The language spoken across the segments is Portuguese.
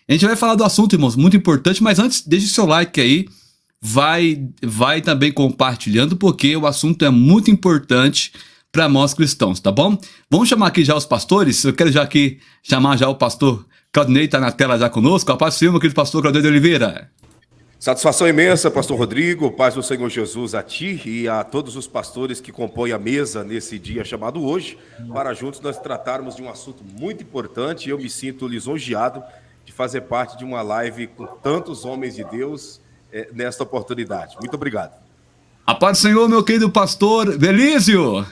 A gente vai falar do assunto, irmãos, muito importante, mas antes, deixe seu like aí, vai também compartilhando, porque o assunto é muito importante para nós cristãos, tá bom? Vamos chamar aqui já os pastores. Eu quero já aqui chamar já o pastor Claudinei, tá na tela já conosco. A paz do Senhor, meu querido pastor Claudinei de Oliveira. Satisfação imensa, pastor Rodrigo, paz do Senhor Jesus a ti e a todos os pastores que compõem a mesa nesse dia chamado hoje, para juntos nós tratarmos de um assunto muito importante. E eu me sinto lisonjeado de fazer parte de uma live com tantos homens de Deus nesta oportunidade. Muito obrigado. A paz do Senhor, meu querido pastor Belísio.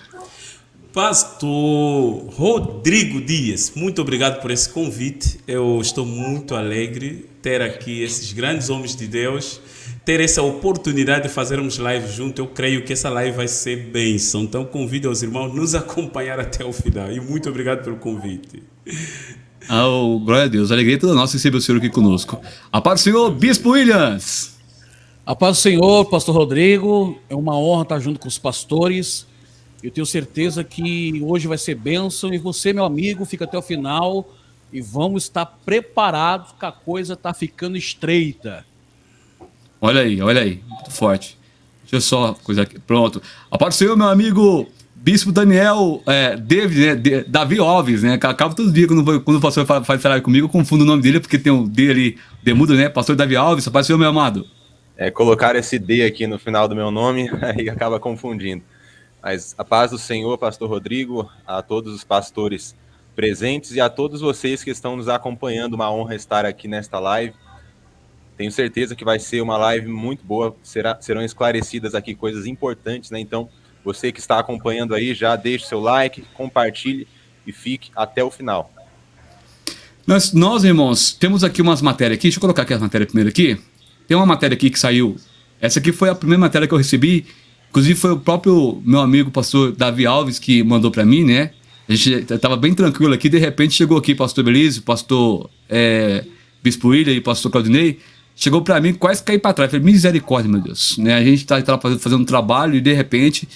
Pastor Rodrigo Dias, muito obrigado por esse convite. Eu estou muito alegre ter aqui esses grandes homens de Deus, ter essa oportunidade de fazermos live junto. Eu creio que essa live vai ser bênção. Então convido os irmãos a nos acompanhar até o final. E muito obrigado pelo convite. Glória a Deus, a alegria é toda nossa receber o Senhor aqui conosco. A paz do Senhor, Bispo Williams. A paz do Senhor, pastor Rodrigo. É uma honra estar junto com os pastores. Eu tenho certeza que hoje vai ser bênção e você, meu amigo, fica até o final e vamos estar preparados que a coisa está ficando estreita. Olha aí, muito forte. Deixa eu só coisa aqui, pronto. A paz do Senhor, meu amigo Bispo Daniel, David, né, Davi Alves, né? Acaba todo dia quando o pastor faz falar comigo, eu confundo o nome dele porque tem um D ali, demudo, né? Pastor Davi Alves, a paz do Senhor, meu amado. Colocar esse D aqui no final do meu nome, aí acaba confundindo. Mas a paz do Senhor, pastor Rodrigo, a todos os pastores presentes e a todos vocês que estão nos acompanhando, uma honra estar aqui nesta live. Tenho certeza que vai ser uma live muito boa, serão esclarecidas aqui coisas importantes, né? Então, você que está acompanhando aí, já deixe seu like, compartilhe e fique até o final. Nós, irmãos, temos aqui umas matérias aqui, deixa eu colocar aqui as matérias primeiro aqui. Tem uma matéria aqui que saiu, essa aqui foi a primeira matéria que eu recebi. Inclusive foi o próprio meu amigo pastor Davi Alves que mandou para mim, né? A gente estava bem tranquilo aqui, de repente chegou aqui pastor Belísio, pastor Bispo William e pastor Claudinei, chegou para mim, quase caí para trás. Falei, misericórdia, meu Deus, né? A gente está fazendo um trabalho e de repente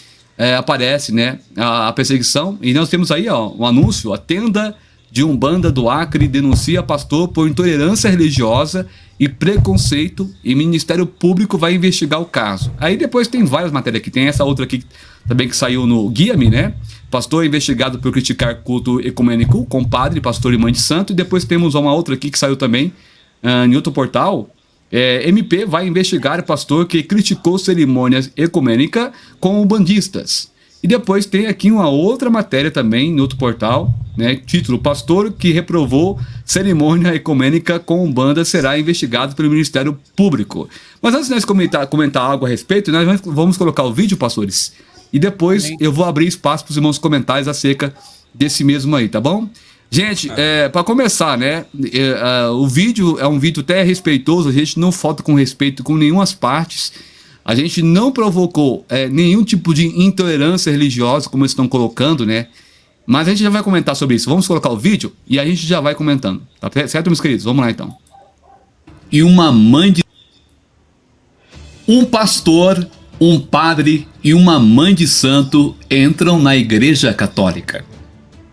aparece, né, a perseguição. E nós temos aí um anúncio: a tenda de Umbanda do Acre denuncia pastor por intolerância religiosa e preconceito, e Ministério Público vai investigar o caso. Aí depois tem várias matérias aqui, tem essa outra aqui também que saiu no Guia-me, né? Pastor investigado por criticar culto ecumênico com padre, pastor e mãe de santo. E depois temos uma outra aqui que saiu também em outro portal. MP vai investigar pastor que criticou cerimônias ecumênicas com umbandistas. E depois tem aqui uma outra matéria também em outro portal, né? Título: pastor que reprovou cerimônia ecumênica com umbanda será investigado pelo Ministério Público. Mas antes de nós comentar algo a respeito, nós vamos colocar o vídeo, pastores, e depois eu vou abrir espaço para os irmãos comentários acerca desse mesmo aí, tá bom? Gente, para começar, né, o vídeo é um vídeo até respeitoso, a gente não falta com respeito com nenhuma das partes. A gente não provocou nenhum tipo de intolerância religiosa, como eles estão colocando, né? Mas a gente já vai comentar sobre isso. Vamos colocar o vídeo e a gente já vai comentando. Tá certo, meus queridos? Vamos lá, então. E uma mãe de... Um pastor, um padre e uma mãe de santo entram na Igreja Católica.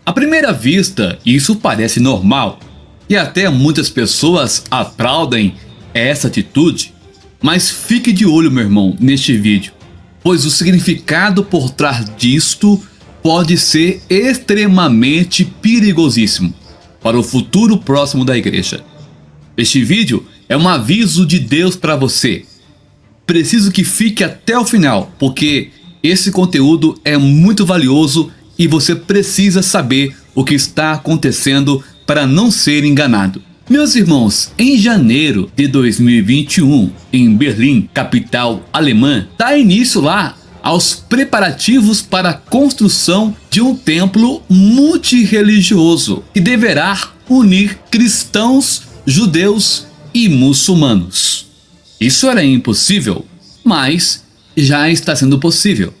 À primeira vista, isso parece normal. E até muitas pessoas aplaudem essa atitude. Mas fique de olho, meu irmão, neste vídeo, pois o significado por trás disto pode ser extremamente perigosíssimo para o futuro próximo da igreja. Este vídeo é um aviso de Deus para você. Preciso que fique até o final, porque esse conteúdo é muito valioso e você precisa saber o que está acontecendo para não ser enganado. Meus irmãos, em janeiro de 2021, em Berlim, capital alemã, dá início lá aos preparativos para a construção de um templo multirreligioso que deverá unir cristãos, judeus e muçulmanos. Isso era impossível, mas já está sendo possível.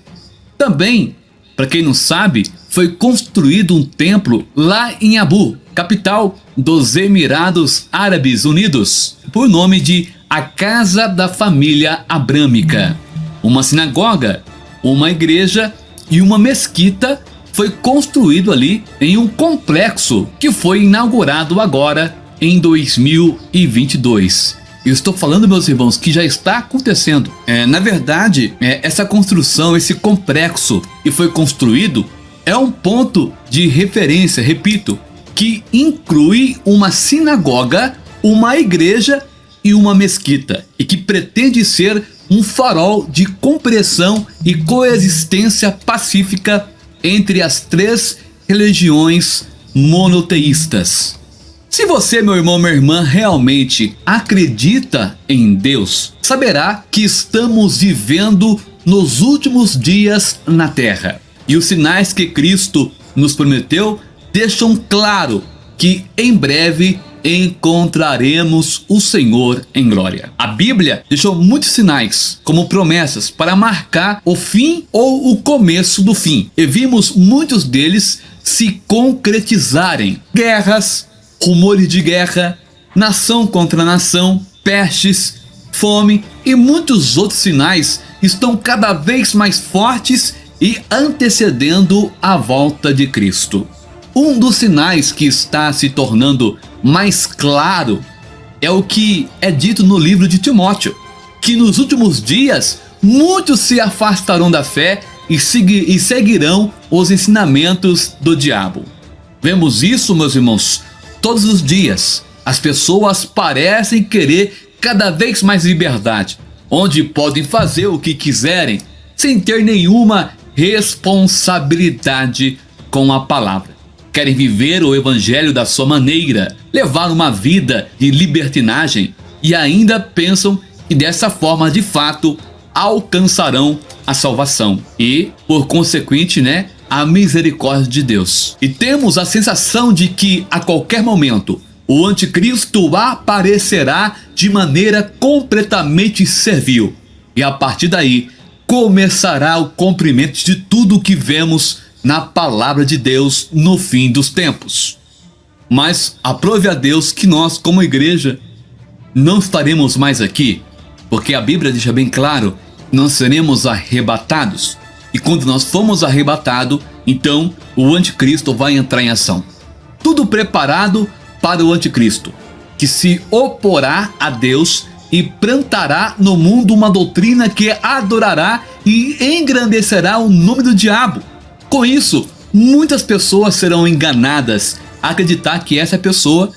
Também, para quem não sabe, foi construído um templo lá em Abu, capital dos Emirados Árabes Unidos, por nome de A Casa da Família Abrâmica. Uma sinagoga, uma igreja e uma mesquita foi construído ali em um complexo que foi inaugurado agora em 2022. Eu estou falando, meus irmãos, que já está acontecendo. Na verdade, essa construção, esse complexo que foi construído é um ponto de referência, repito, que inclui uma sinagoga, uma igreja e uma mesquita, e que pretende ser um farol de compreensão e coexistência pacífica entre as 3 religiões monoteístas. Se você, meu irmão, minha irmã, realmente acredita em Deus, saberá que estamos vivendo nos últimos dias na Terra. E os sinais que Cristo nos prometeu deixam claro que em breve encontraremos o Senhor em glória. A Bíblia deixou muitos sinais como promessas para marcar o fim ou o começo do fim. E vimos muitos deles se concretizarem. Guerras, rumores de guerra, nação contra nação, pestes, fome e muitos outros sinais estão cada vez mais fortes e antecedendo a volta de Cristo. Um dos sinais que está se tornando mais claro é o que é dito no livro de Timóteo, que nos últimos dias muitos se afastarão da fé e seguirão os ensinamentos do diabo. Vemos isso, meus irmãos, todos os dias. As pessoas parecem querer cada vez mais liberdade, onde podem fazer o que quiserem, sem ter nenhuma responsabilidade com a palavra. Querem viver o evangelho da sua maneira, levar uma vida de libertinagem e ainda pensam que dessa forma, de fato, alcançarão a salvação e, por consequente, a misericórdia de Deus. E temos a sensação de que a qualquer momento o anticristo aparecerá de maneira completamente servil. E a partir daí começará o cumprimento de tudo o que vemos na palavra de Deus no fim dos tempos. Mas aprove a Deus que nós, como igreja, não estaremos mais aqui, porque a Bíblia deixa bem claro que nós seremos arrebatados. E quando nós formos arrebatados, então o anticristo vai entrar em ação. Tudo preparado para o anticristo, que se oporá a Deus e plantará no mundo uma doutrina que adorará e engrandecerá o nome do diabo. Com isso, muitas pessoas serão enganadas a acreditar que essa pessoa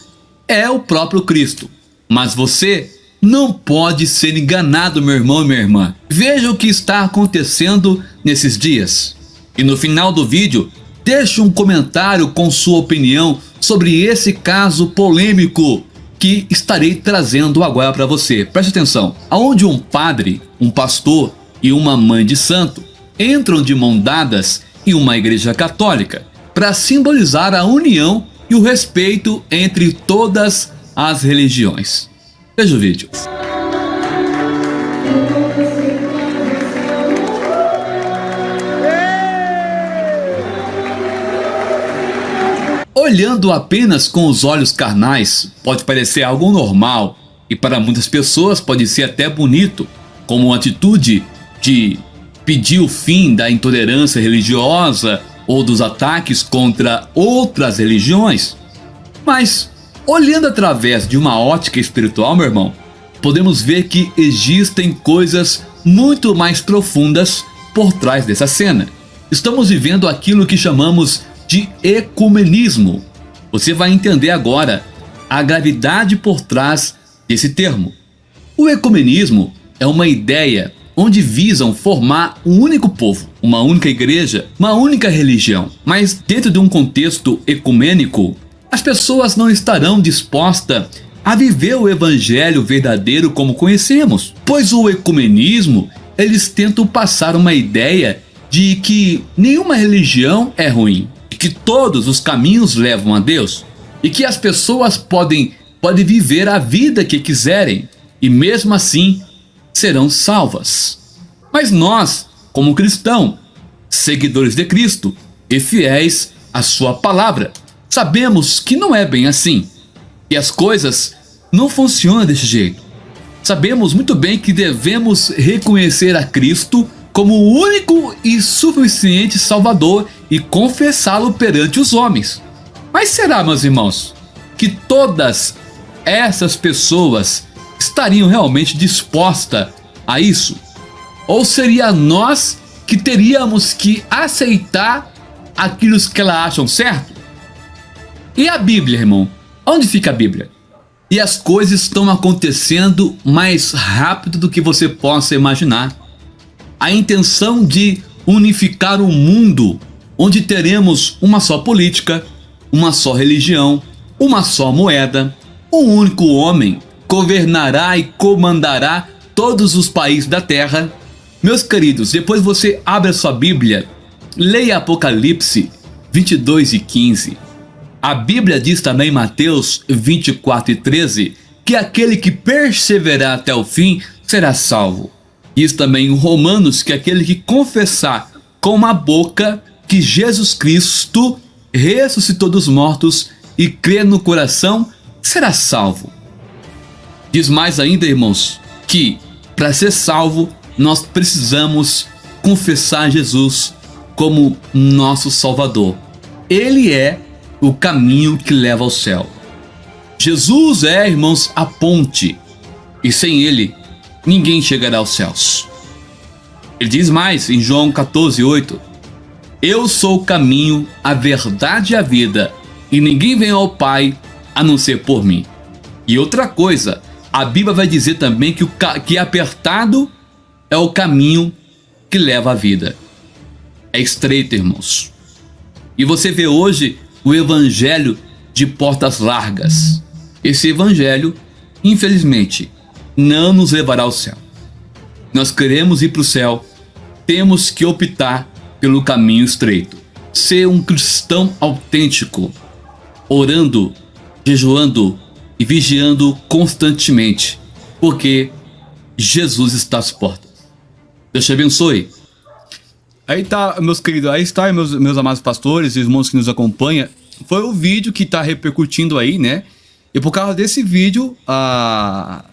é o próprio Cristo. Mas você não pode ser enganado, meu irmão e minha irmã. Veja o que está acontecendo nesses dias. E no final do vídeo, deixe um comentário com sua opinião sobre esse caso polêmico que estarei trazendo agora para você. Preste atenção. Onde um padre, um pastor e uma mãe de santo entram de mão dadas em uma igreja católica para simbolizar a união e o respeito entre todas as religiões. Veja o vídeo. Olhando apenas com os olhos carnais, pode parecer algo normal e para muitas pessoas pode ser até bonito, como uma atitude de pedir o fim da intolerância religiosa ou dos ataques contra outras religiões. Mas, olhando através de uma ótica espiritual, meu irmão, podemos ver que existem coisas muito mais profundas por trás dessa cena. Estamos vivendo aquilo que chamamos de ecumenismo. Você vai entender agora a gravidade por trás desse termo. O ecumenismo é uma ideia onde visam formar um único povo, uma única igreja, uma única religião. Mas dentro de um contexto ecumênico, as pessoas não estarão dispostas a viver o evangelho verdadeiro como conhecemos. Pois o ecumenismo, eles tentam passar uma ideia de que nenhuma religião é ruim, que todos os caminhos levam a Deus e que as pessoas podem viver a vida que quiserem e mesmo assim serão salvas. Mas nós, como cristãos, seguidores de Cristo e fiéis à sua palavra, sabemos que não é bem assim, que as coisas não funcionam desse jeito. Sabemos muito bem que devemos reconhecer a Cristo como o único e suficiente Salvador e confessá-lo perante os homens. Mas será, meus irmãos, que todas essas pessoas estariam realmente dispostas a isso? Ou seria nós que teríamos que aceitar aquilo que elas acham certo? E a Bíblia, irmão? Onde fica a Bíblia? E as coisas estão acontecendo mais rápido do que você possa imaginar. A intenção de unificar o mundo, onde teremos uma só política, uma só religião, uma só moeda, um único homem governará e comandará todos os países da terra. Meus queridos, depois você abre a sua Bíblia, leia Apocalipse 22:15. A Bíblia diz também em Mateus 24:13 que aquele que perseverar até o fim será salvo. Diz também em Romanos que aquele que confessar com a boca que Jesus Cristo ressuscitou dos mortos e crer no coração será salvo. Diz mais ainda, irmãos, que para ser salvo nós precisamos confessar Jesus como nosso Salvador. Ele é o caminho que leva ao céu. Jesus é, irmãos, a ponte, e sem ele ninguém chegará aos céus. Ele diz mais em João 14:8: eu sou o caminho, a verdade e a vida, e ninguém vem ao Pai a não ser por mim. E outra coisa, a Bíblia vai dizer também que apertado é o caminho que leva à vida. É estreito, irmãos. E você vê hoje o evangelho de portas largas. Esse evangelho, infelizmente, não nos levará ao céu. Nós queremos ir para o céu, temos que optar pelo caminho estreito. Ser um cristão autêntico, orando, jejuando e vigiando constantemente, porque Jesus está às portas. Deus te abençoe. Aí tá, meus queridos, aí está, meus amados pastores e irmãos que nos acompanham. Foi o vídeo que está repercutindo aí, né? E por causa desse vídeo,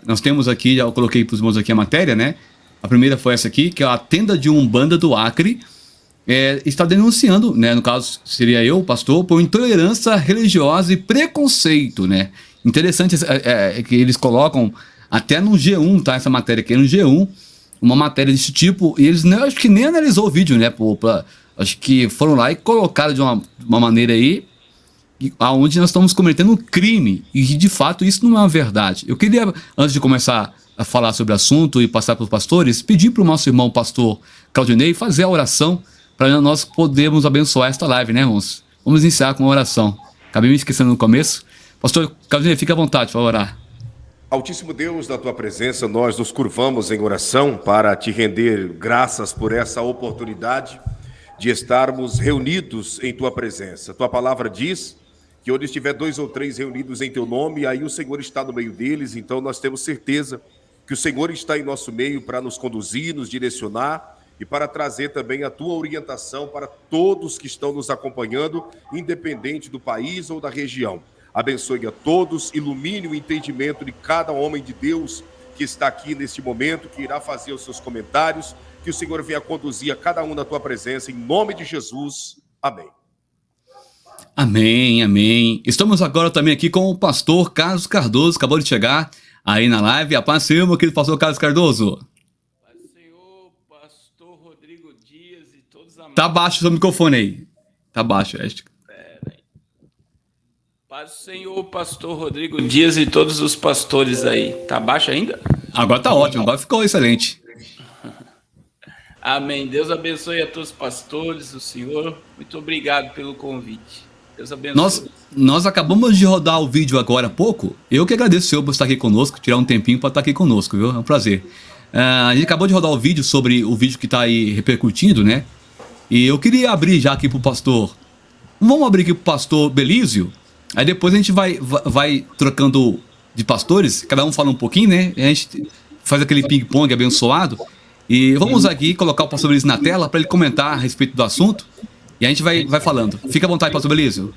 nós temos aqui, já eu coloquei para os irmãos aqui a matéria, né? A primeira foi essa aqui, que é a tenda de Umbanda do Acre, está denunciando, né? No caso, seria eu, o pastor, por intolerância religiosa e preconceito, né? Interessante que eles colocam até no G1, tá? Essa matéria aqui é no G1, uma matéria desse tipo, e eles acho que nem analisou o vídeo, né? Acho que foram lá e colocaram de uma maneira aí, aonde nós estamos cometendo um crime, e de fato isso não é uma verdade. Eu queria, antes de começar a falar sobre o assunto e passar para os pastores, pedir para o nosso irmão pastor Claudinei fazer a oração para nós podermos abençoar esta live, né, irmãos? Vamos iniciar com uma oração. Acabei me esquecendo no começo. Pastor Claudinei, fique à vontade para orar. Altíssimo Deus, na tua presença, nós nos curvamos em oração para te render graças por essa oportunidade de estarmos reunidos em tua presença. Tua palavra diz que onde estiver 2 ou 3 reunidos em teu nome, aí o Senhor está no meio deles. Então nós temos certeza que o Senhor está em nosso meio para nos conduzir, nos direcionar e para trazer também a tua orientação para todos que estão nos acompanhando, independente do país ou da região. Abençoe a todos, ilumine o entendimento de cada homem de Deus que está aqui neste momento, que irá fazer os seus comentários, que o Senhor venha conduzir a cada um na tua presença, em nome de Jesus. Amém. Amém, amém. Estamos agora também aqui com o pastor Carlos Cardoso, acabou de chegar aí na live. A paz do Senhor, meu querido pastor Carlos Cardoso. Paz do Senhor, pastor Rodrigo Dias e todos os amados. Tá baixo o seu microfone aí. Tá baixo, acho. Paz do Senhor, pastor Rodrigo Dias e todos os pastores aí. Tá baixo ainda? Agora tá ótimo, agora ficou excelente. Amém. Deus abençoe a todos os pastores, o Senhor. Muito obrigado pelo convite. Deus abençoe. Nós acabamos de rodar o vídeo agora há pouco. Eu que agradeço o Senhor por estar aqui conosco, tirar um tempinho para estar aqui conosco, viu? É um prazer. A gente acabou de rodar o vídeo sobre o vídeo que está aí repercutindo, né? E eu queria abrir já aqui pro pastor. Vamos abrir aqui pro pastor Belísio. Aí depois a gente vai trocando de pastores, cada um fala um pouquinho, né? A gente faz aquele ping-pong abençoado. E vamos aqui colocar o pastor Belísio na tela para ele comentar a respeito do assunto. E a gente vai falando. Fica à vontade, pastor Belísio.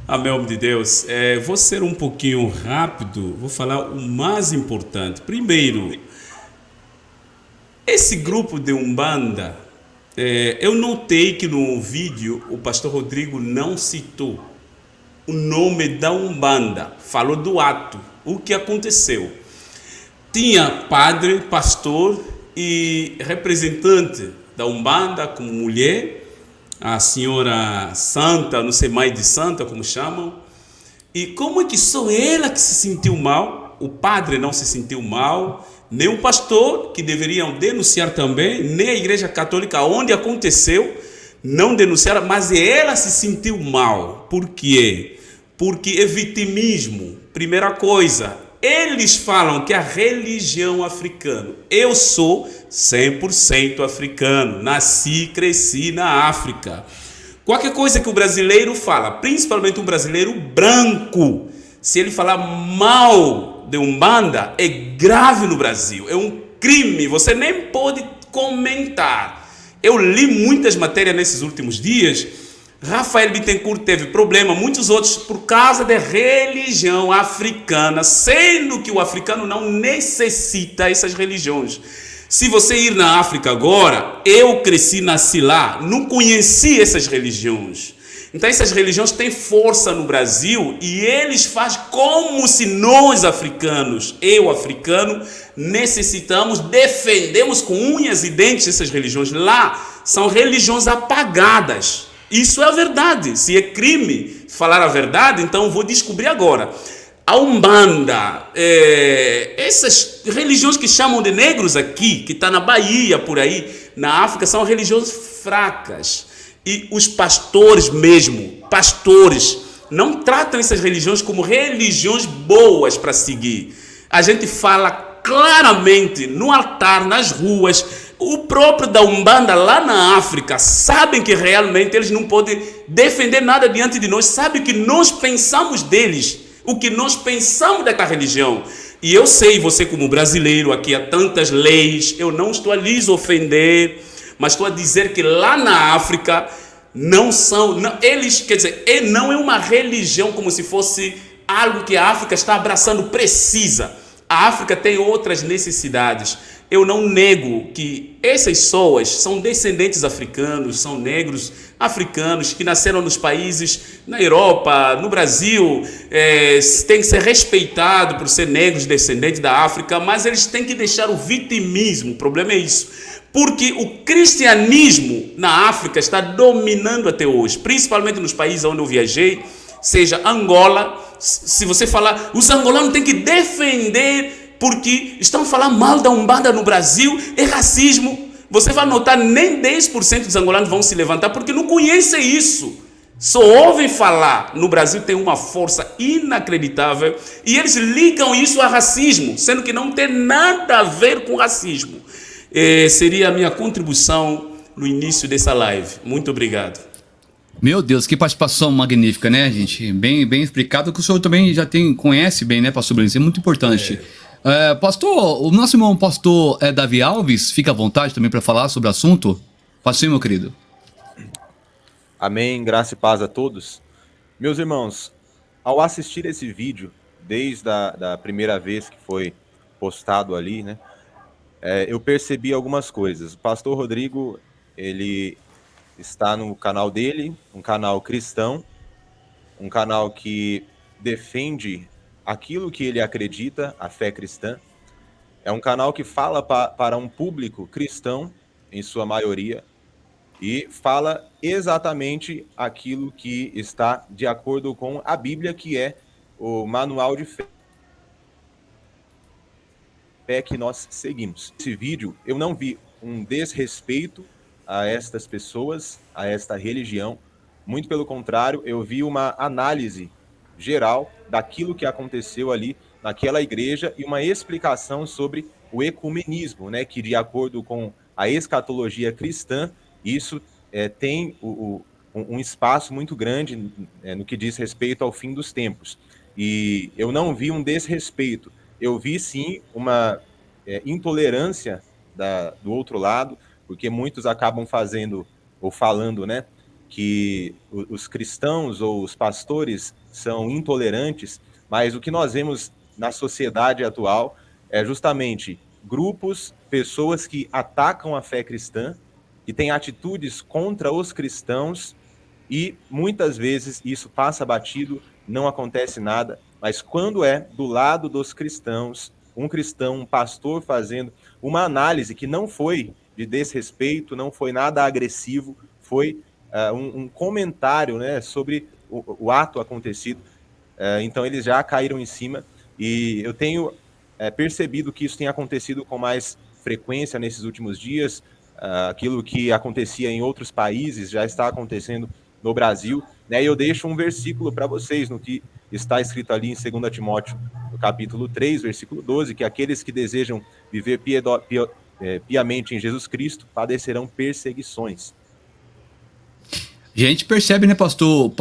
Amém, homem de Deus. Vou ser um pouquinho rápido, vou falar o mais importante. Primeiro, esse grupo de Umbanda, eu notei que no vídeo o pastor Rodrigo não citou o nome da Umbanda, falou do ato. o que aconteceu? Tinha padre, pastor e representante da Umbanda como mulher, a senhora Santa, não sei mais de Santa como chamam. E como é que só ela que se sentiu mal? O padre não se sentiu mal, nem o pastor, que deveriam denunciar também, nem a Igreja Católica, onde aconteceu, não denunciaram, mas ela se sentiu mal. Por quê? Porque é vitimismo. Primeira coisa, eles falam que a religião africana, eu sou 100% africano, nasci, cresci na África. Qualquer coisa que o brasileiro fala, principalmente um brasileiro branco, se ele falar mal de Umbanda, é grave no Brasil, é um crime, você nem pode comentar. Eu li muitas matérias nesses últimos dias. Rafael Bittencourt teve problema, muitos outros, por causa da religião africana, sendo que o africano não necessita essas religiões. Se você ir na África agora, eu cresci, nasci lá, não conheci essas religiões. Então essas religiões têm força no Brasil e eles fazem como se nós africanos, eu africano, necessitamos, defendemos com unhas e dentes essas religiões. Lá são religiões apagadas. Isso é a verdade. Se é crime falar a verdade, então vou descobrir agora. A Umbanda, essas religiões que chamam de negros aqui, que está na Bahia, por aí, na África, são religiões fracas. E os pastores mesmo, pastores, não tratam essas religiões como religiões boas para seguir. A gente fala claramente no altar, nas ruas. O próprio da Umbanda lá na África sabem que realmente eles não podem defender nada diante de nós, sabem o que nós pensamos deles, o que nós pensamos daquela religião. E eu sei, você como brasileiro, aqui há tantas leis, eu não estou a lhes ofender, mas estou a dizer que lá na África não são, não, eles, quer dizer, não é uma religião como se fosse algo que a África está abraçando, precisa. A África tem outras necessidades. Eu não nego que essas pessoas são descendentes africanos, são negros africanos que nasceram nos países, na Europa, no Brasil, têm que ser respeitados por ser negros descendentes da África, mas eles têm que deixar o vitimismo, o problema é isso. Porque o cristianismo na África está dominando até hoje, principalmente nos países onde eu viajei, seja Angola. Se você falar, os angolanos têm que defender porque estão falando mal da Umbanda no Brasil, é racismo. Você vai notar, nem 10% dos angolanos vão se levantar porque não conhecem isso. Só ouvem falar. No Brasil tem uma força inacreditável e eles ligam isso a racismo, sendo que não tem nada a ver com racismo. Seria a minha contribuição no início dessa live. Muito obrigado. Meu Deus, que participação magnífica, né, gente? Bem explicado, que o senhor também já conhece bem, né, pastor Bruno? Isso é muito importante. Pastor, o nosso irmão pastor Davi Alves, fica à vontade também para falar sobre o assunto. Pastor, meu querido. Amém, graça e paz a todos. Meus irmãos, ao assistir esse vídeo, desde a primeira vez que foi postado ali, né, eu percebi algumas coisas. O pastor Rodrigo, ele está no canal dele, um canal cristão, um canal que defende aquilo que ele acredita, a fé cristã. É um canal que fala para um público cristão, em sua maioria, e fala exatamente aquilo que está de acordo com a Bíblia, que é o manual de fé que nós seguimos. Nesse vídeo, eu não vi um desrespeito a estas pessoas, a esta religião. Muito pelo contrário, eu vi uma análise geral daquilo que aconteceu ali naquela igreja e uma explicação sobre o ecumenismo, né, que de acordo com a escatologia cristã, isso tem um espaço muito grande no que diz respeito ao fim dos tempos. E eu não vi um desrespeito, eu vi sim uma intolerância do outro lado, porque muitos acabam fazendo ou falando, né, que os cristãos ou os pastores são intolerantes, mas o que nós vemos na sociedade atual é justamente grupos, pessoas que atacam a fé cristã, que têm atitudes contra os cristãos e muitas vezes isso passa batido, não acontece nada, Mas quando é do lado dos cristãos, um cristão, um pastor fazendo uma análise que não foi de desrespeito, não foi nada agressivo, foi um comentário, né, sobre o ato acontecido. Então eles já caíram em cima, e eu tenho percebido que isso tem acontecido com mais frequência nesses últimos dias. Aquilo que acontecia em outros países já está acontecendo no Brasil, né? E eu deixo um versículo para vocês, no que está escrito ali em 2 Timóteo, no capítulo 3, versículo 12, que aqueles que desejam viver piamente em Jesus Cristo padecerão perseguições. A gente percebe, né, pastor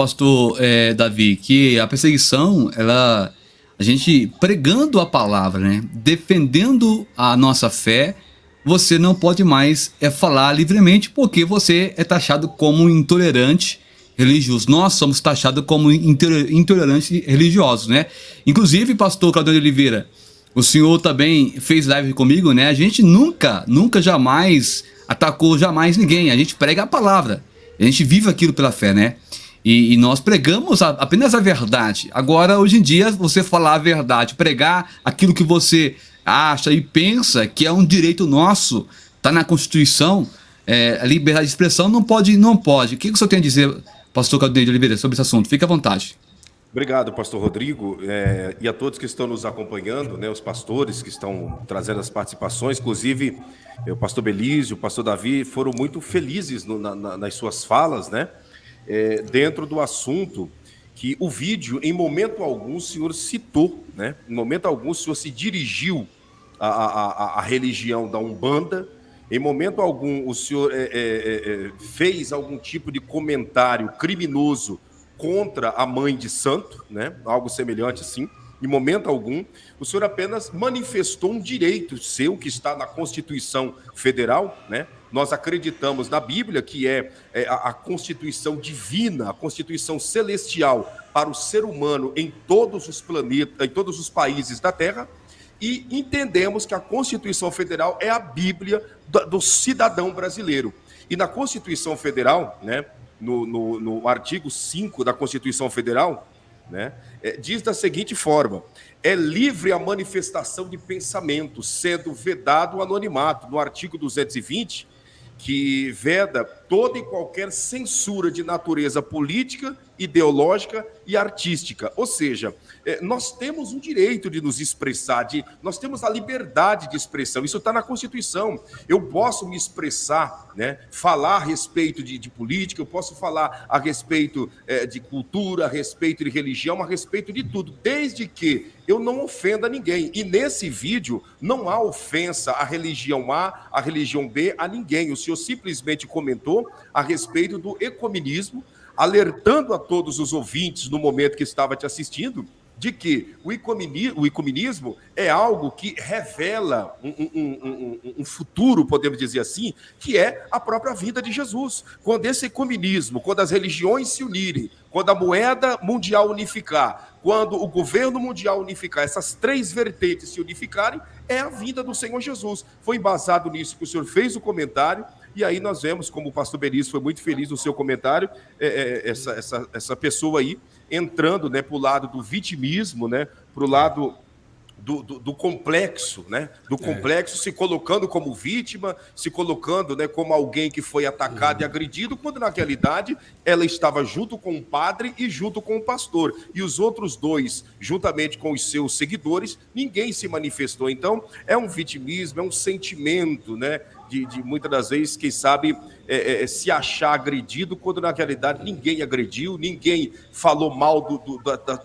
Davi, que a perseguição, a gente pregando a palavra, né, defendendo a nossa fé, você não pode mais falar livremente, porque você é taxado como intolerante religioso. Nós somos taxados como intolerantes religiosos, né? Inclusive, pastor Claudio de Oliveira, o senhor também fez live comigo, né? A gente nunca jamais atacou ninguém. A gente prega a palavra. A gente vive aquilo pela fé, né? E nós pregamos apenas a verdade. Agora, hoje em dia, você falar a verdade, pregar aquilo que você acha e pensa que é um direito nosso, está na Constituição, a liberdade de expressão não pode. O que o senhor tem a dizer, pastor Claudio de Oliveira, sobre esse assunto? Fique à vontade. Obrigado, pastor Rodrigo, e a todos que estão nos acompanhando, né, os pastores que estão trazendo as participações, inclusive o pastor Belísio, o pastor Davi, foram muito felizes nas suas falas, né, dentro do assunto que o vídeo, em momento algum, o senhor citou, né, em momento algum o senhor se dirigiu à religião da Umbanda, em momento algum o senhor fez algum tipo de comentário criminoso contra a mãe de santo, né? Algo semelhante assim. Em momento algum, o senhor apenas manifestou um direito seu que está na Constituição Federal, né? Nós acreditamos na Bíblia, que é a Constituição divina, a Constituição celestial para o ser humano em todos os planetas, em todos os países da Terra, e entendemos que a Constituição Federal é a Bíblia do cidadão brasileiro. E na Constituição Federal, né, no artigo 5 da Constituição Federal, né, diz da seguinte forma: é livre a manifestação de pensamento, sendo vedado o anonimato. No artigo 220, que veda toda e qualquer censura de natureza política, ideológica e artística. Ou seja, nós temos um direito de nos expressar, nós temos a liberdade de expressão, isso está na Constituição. Eu posso me expressar, né, falar a respeito de política, eu posso falar a respeito de cultura, a respeito de religião, a respeito de tudo, desde que eu não ofenda ninguém. E nesse vídeo não há ofensa à religião A, à religião B, a ninguém. O senhor simplesmente comentou a respeito do ecumenismo, alertando a todos os ouvintes no momento que estava te assistindo, de que o ecumenismo é algo que revela um futuro, podemos dizer assim, que é a própria vida de Jesus. Quando esse ecumenismo, quando as religiões se unirem, quando a moeda mundial unificar, quando o governo mundial unificar, essas três vertentes se unificarem, é a vinda do Senhor Jesus. Foi embasado nisso que o senhor fez o comentário, e aí nós vemos, como o pastor Benício foi muito feliz no seu comentário, essa pessoa aí entrando, né, para o lado do vitimismo, né, para o lado do complexo, né, do complexo, se colocando como vítima, se colocando, né, como alguém que foi atacado e agredido, quando na realidade ela estava junto com o padre e junto com o pastor. E os outros dois, juntamente com os seus seguidores, ninguém se manifestou. Então, é um vitimismo, é um sentimento, né, de muitas das vezes, quem sabe, se achar agredido, quando na realidade ninguém agrediu, ninguém falou mal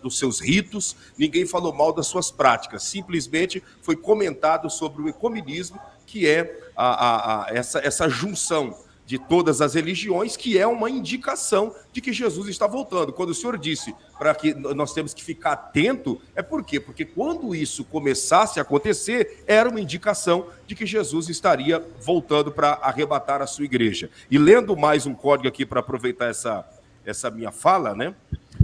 dos seus ritos, ninguém falou mal das suas práticas, simplesmente foi comentado sobre o ecumenismo, que é essa junção de todas as religiões, que é uma indicação de que Jesus está voltando. Quando o senhor disse para que nós temos que ficar atento, é por quê? Porque quando isso começasse a acontecer, era uma indicação de que Jesus estaria voltando para arrebatar a sua igreja. E lendo mais um código aqui para aproveitar essa minha fala, né?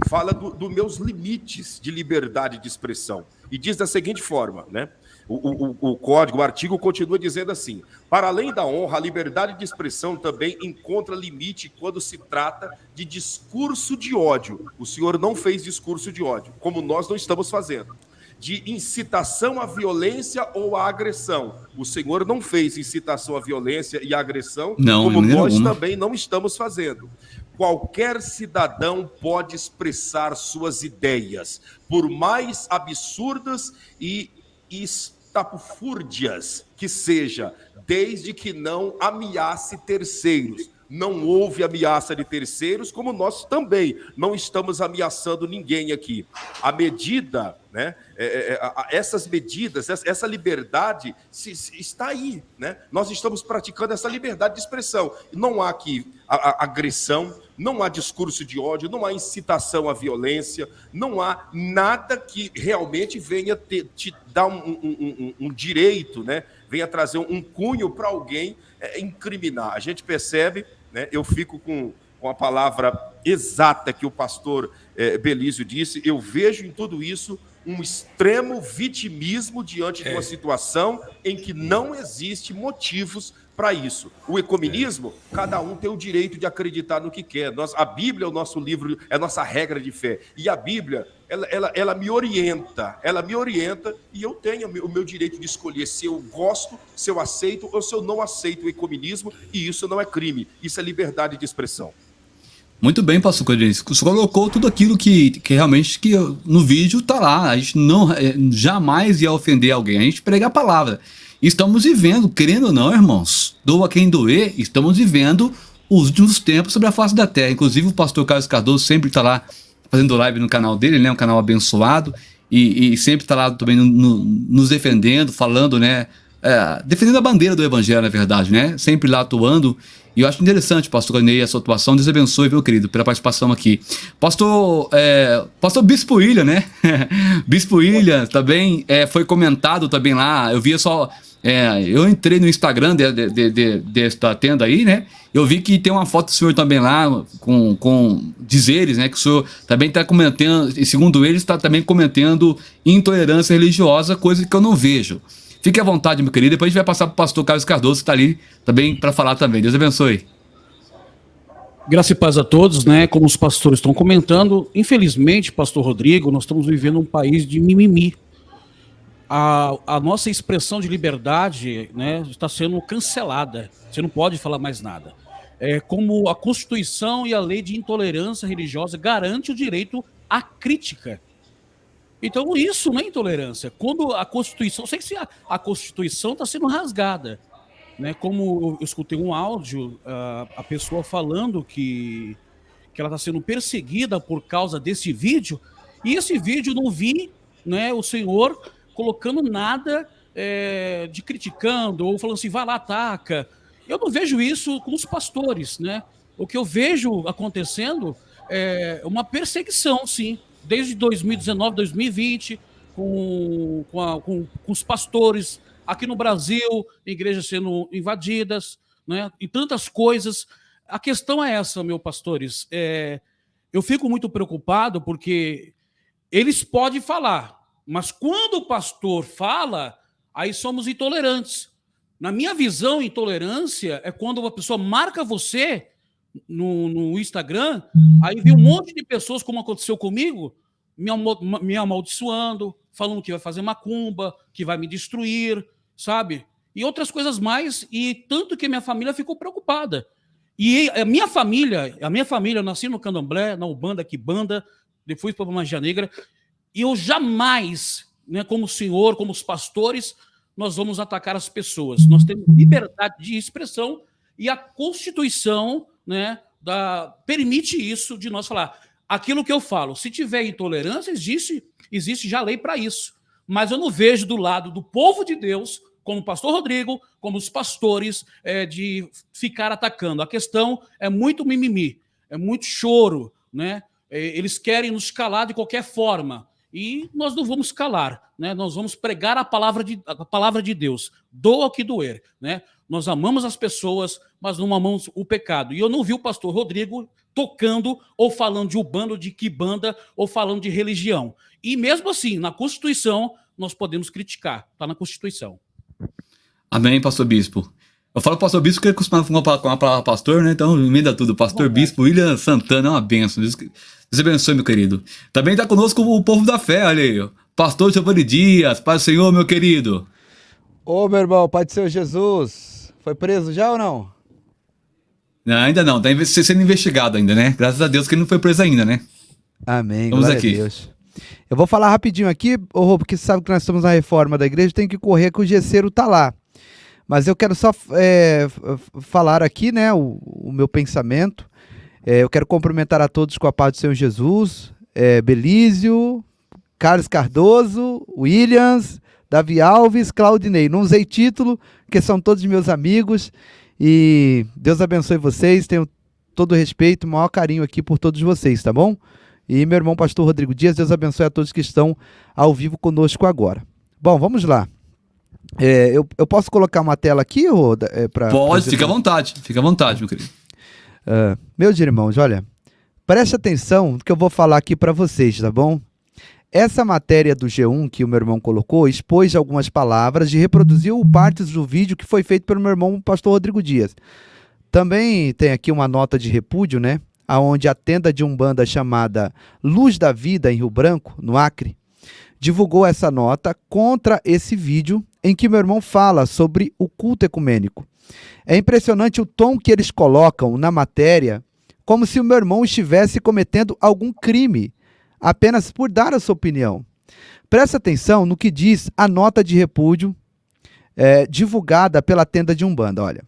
Fala dos meus limites de liberdade de expressão. E diz da seguinte forma, né? O código, o artigo continua dizendo assim: para além da honra, a liberdade de expressão também encontra limite quando se trata de discurso de ódio. O senhor não fez discurso de ódio, como nós não estamos fazendo. De incitação à violência ou à agressão. O senhor não fez incitação à violência e à agressão, não, como nós alguma. também não estamos fazendo. Qualquer cidadão pode expressar suas ideias, por mais absurdas e estapafúrdias que seja, desde que não ameace terceiros. Não houve ameaça de terceiros, como nós também não estamos ameaçando ninguém aqui. A medida, né, essas medidas, essa liberdade está aí, né? Nós estamos praticando essa liberdade de expressão. Não há aqui agressão, não há discurso de ódio, não há incitação à violência, não há nada que realmente venha te dar um direito, né? Venha trazer um cunho para alguém incriminar. A gente percebe, né? Eu fico com a palavra exata que o pastor Belísio disse, eu vejo em tudo isso um extremo vitimismo diante de uma situação em que não existe motivos para isso. O ecumenismo, cada um tem o direito de acreditar no que quer. A Bíblia é o nosso livro, é a nossa regra de fé. E a Bíblia, ela me orienta, e eu tenho o meu direito de escolher se eu gosto, se eu aceito ou se eu não aceito o ecumenismo, e isso não é crime, isso é liberdade de expressão. Muito bem, pastor Codinense. Você colocou tudo aquilo que realmente que no vídeo está lá. A gente não jamais ia ofender alguém. A gente prega a palavra. Estamos vivendo, querendo ou não, irmãos, doa quem doer, estamos vivendo os últimos tempos sobre a face da terra. Inclusive o pastor Carlos Cardoso sempre está lá fazendo live no canal dele, né? Um canal abençoado. E sempre está lá também nos defendendo, falando, né? Defendendo a bandeira do evangelho, na verdade, né? Sempre lá atuando. E eu acho interessante, pastor Cornei, essa atuação. Deus abençoe, meu querido, pela participação aqui. Pastor Bispo William, né? Bispo William também foi comentado também lá. Eu via só... eu entrei no Instagram desta tenda aí, né? Eu vi que tem uma foto do senhor também lá, com dizeres, né? Que o senhor também está comentando, e segundo ele, está também cometendo intolerância religiosa, coisa que eu não vejo. Fique à vontade, meu querido. Depois a gente vai passar para o pastor Carlos Cardoso, que está ali também para falar também. Deus abençoe. Graça e paz a todos, né? Como os pastores estão comentando, infelizmente, pastor Rodrigo, nós estamos vivendo um país de mimimi. A nossa expressão de liberdade, né, está sendo cancelada. Você não pode falar mais nada. Como a Constituição e a lei de intolerância religiosa garante o direito à crítica. Então, isso não é intolerância. Quando a Constituição... Sei que a Constituição está sendo rasgada. Né? Como eu escutei um áudio, a pessoa falando que ela está sendo perseguida por causa desse vídeo, e esse vídeo não vi, né, o senhor colocando nada de criticando, ou falando assim, vai lá, ataca. Eu não vejo isso com os pastores. Né? O que eu vejo acontecendo é uma perseguição, sim, desde 2019, 2020, com os pastores aqui no Brasil, igrejas sendo invadidas, né, e tantas coisas. A questão é essa, meus pastores. Eu fico muito preocupado porque eles podem falar, mas quando o pastor fala, aí somos intolerantes. Na minha visão, intolerância é quando uma pessoa marca você no Instagram, aí vem um monte de pessoas, como aconteceu comigo, me amaldiçoando, falando que vai fazer macumba, que vai me destruir, sabe? E outras coisas mais, e tanto que minha família ficou preocupada. E a minha família, eu nasci no Candomblé, na Ubanda, Quibanda, depois para a Magia Negra, e eu jamais, né, como o senhor, como os pastores, nós vamos atacar as pessoas. Nós temos liberdade de expressão e a Constituição, né, permite isso de nós falar. Aquilo que eu falo, se tiver intolerância, existe já lei para isso. Mas eu não vejo do lado do povo de Deus, como o pastor Rodrigo, como os pastores, de ficar atacando. A questão é muito mimimi, é muito choro, né? Eles querem nos calar de qualquer forma. E nós não vamos calar, né? Nós vamos pregar a palavra de Deus. Doa o que doer, né? Nós amamos as pessoas, mas não amamos o pecado. E eu não vi o pastor Rodrigo tocando ou falando de Ubanda, de Quibanda, ou falando de religião. E mesmo assim, na Constituição, nós podemos criticar. Está na Constituição. Amém, pastor bispo. Eu falo pastor bispo porque ele costuma falar com a palavra pastor, né? Então emenda tudo. Pastor bispo William Santana é uma benção. Deus abençoe, meu querido. Também está conosco o povo da fé, olha aí. Pastor Giovanni Dias, Pai do Senhor, meu querido. Ô, meu irmão, Pai do Senhor Jesus, foi preso já ou não? Não, ainda não, tá sendo investigado ainda, né? Graças a Deus que ele não foi preso ainda, né? Amém, Vamos glória aqui. a Deus. Eu vou falar rapidinho aqui, Rô, porque você sabe que nós estamos na reforma da igreja, tem que correr que o gesseiro tá lá. Mas eu quero só falar aqui, né, o meu pensamento. Eu quero cumprimentar a todos com a paz do Senhor Jesus, Belísio, Carlos Cardoso, Williams, Davi Alves, Claudinei. Não usei título, porque são todos meus amigos. E Deus abençoe vocês. Tenho todo o respeito, o maior carinho aqui por todos vocês, tá bom? E meu irmão pastor Rodrigo Dias, Deus abençoe a todos que estão ao vivo conosco agora. Bom, vamos lá. Eu posso colocar uma tela aqui, Rô? Pode, fica à vontade, meu querido. Meus irmãos, olha, preste atenção no que eu vou falar aqui para vocês, tá bom? Essa matéria do G1 que o meu irmão colocou, expôs algumas palavras e reproduziu partes do vídeo que foi feito pelo meu irmão pastor Rodrigo Dias. Também tem aqui uma nota de repúdio, né? Onde a tenda de umbanda chamada Luz da Vida, em Rio Branco, no Acre, divulgou essa nota contra esse vídeo em que meu irmão fala sobre o culto ecumênico. É impressionante o tom que eles colocam na matéria, como se o meu irmão estivesse cometendo algum crime, apenas por dar a sua opinião. Presta atenção no que diz a nota de repúdio divulgada pela tenda de umbanda. Olha,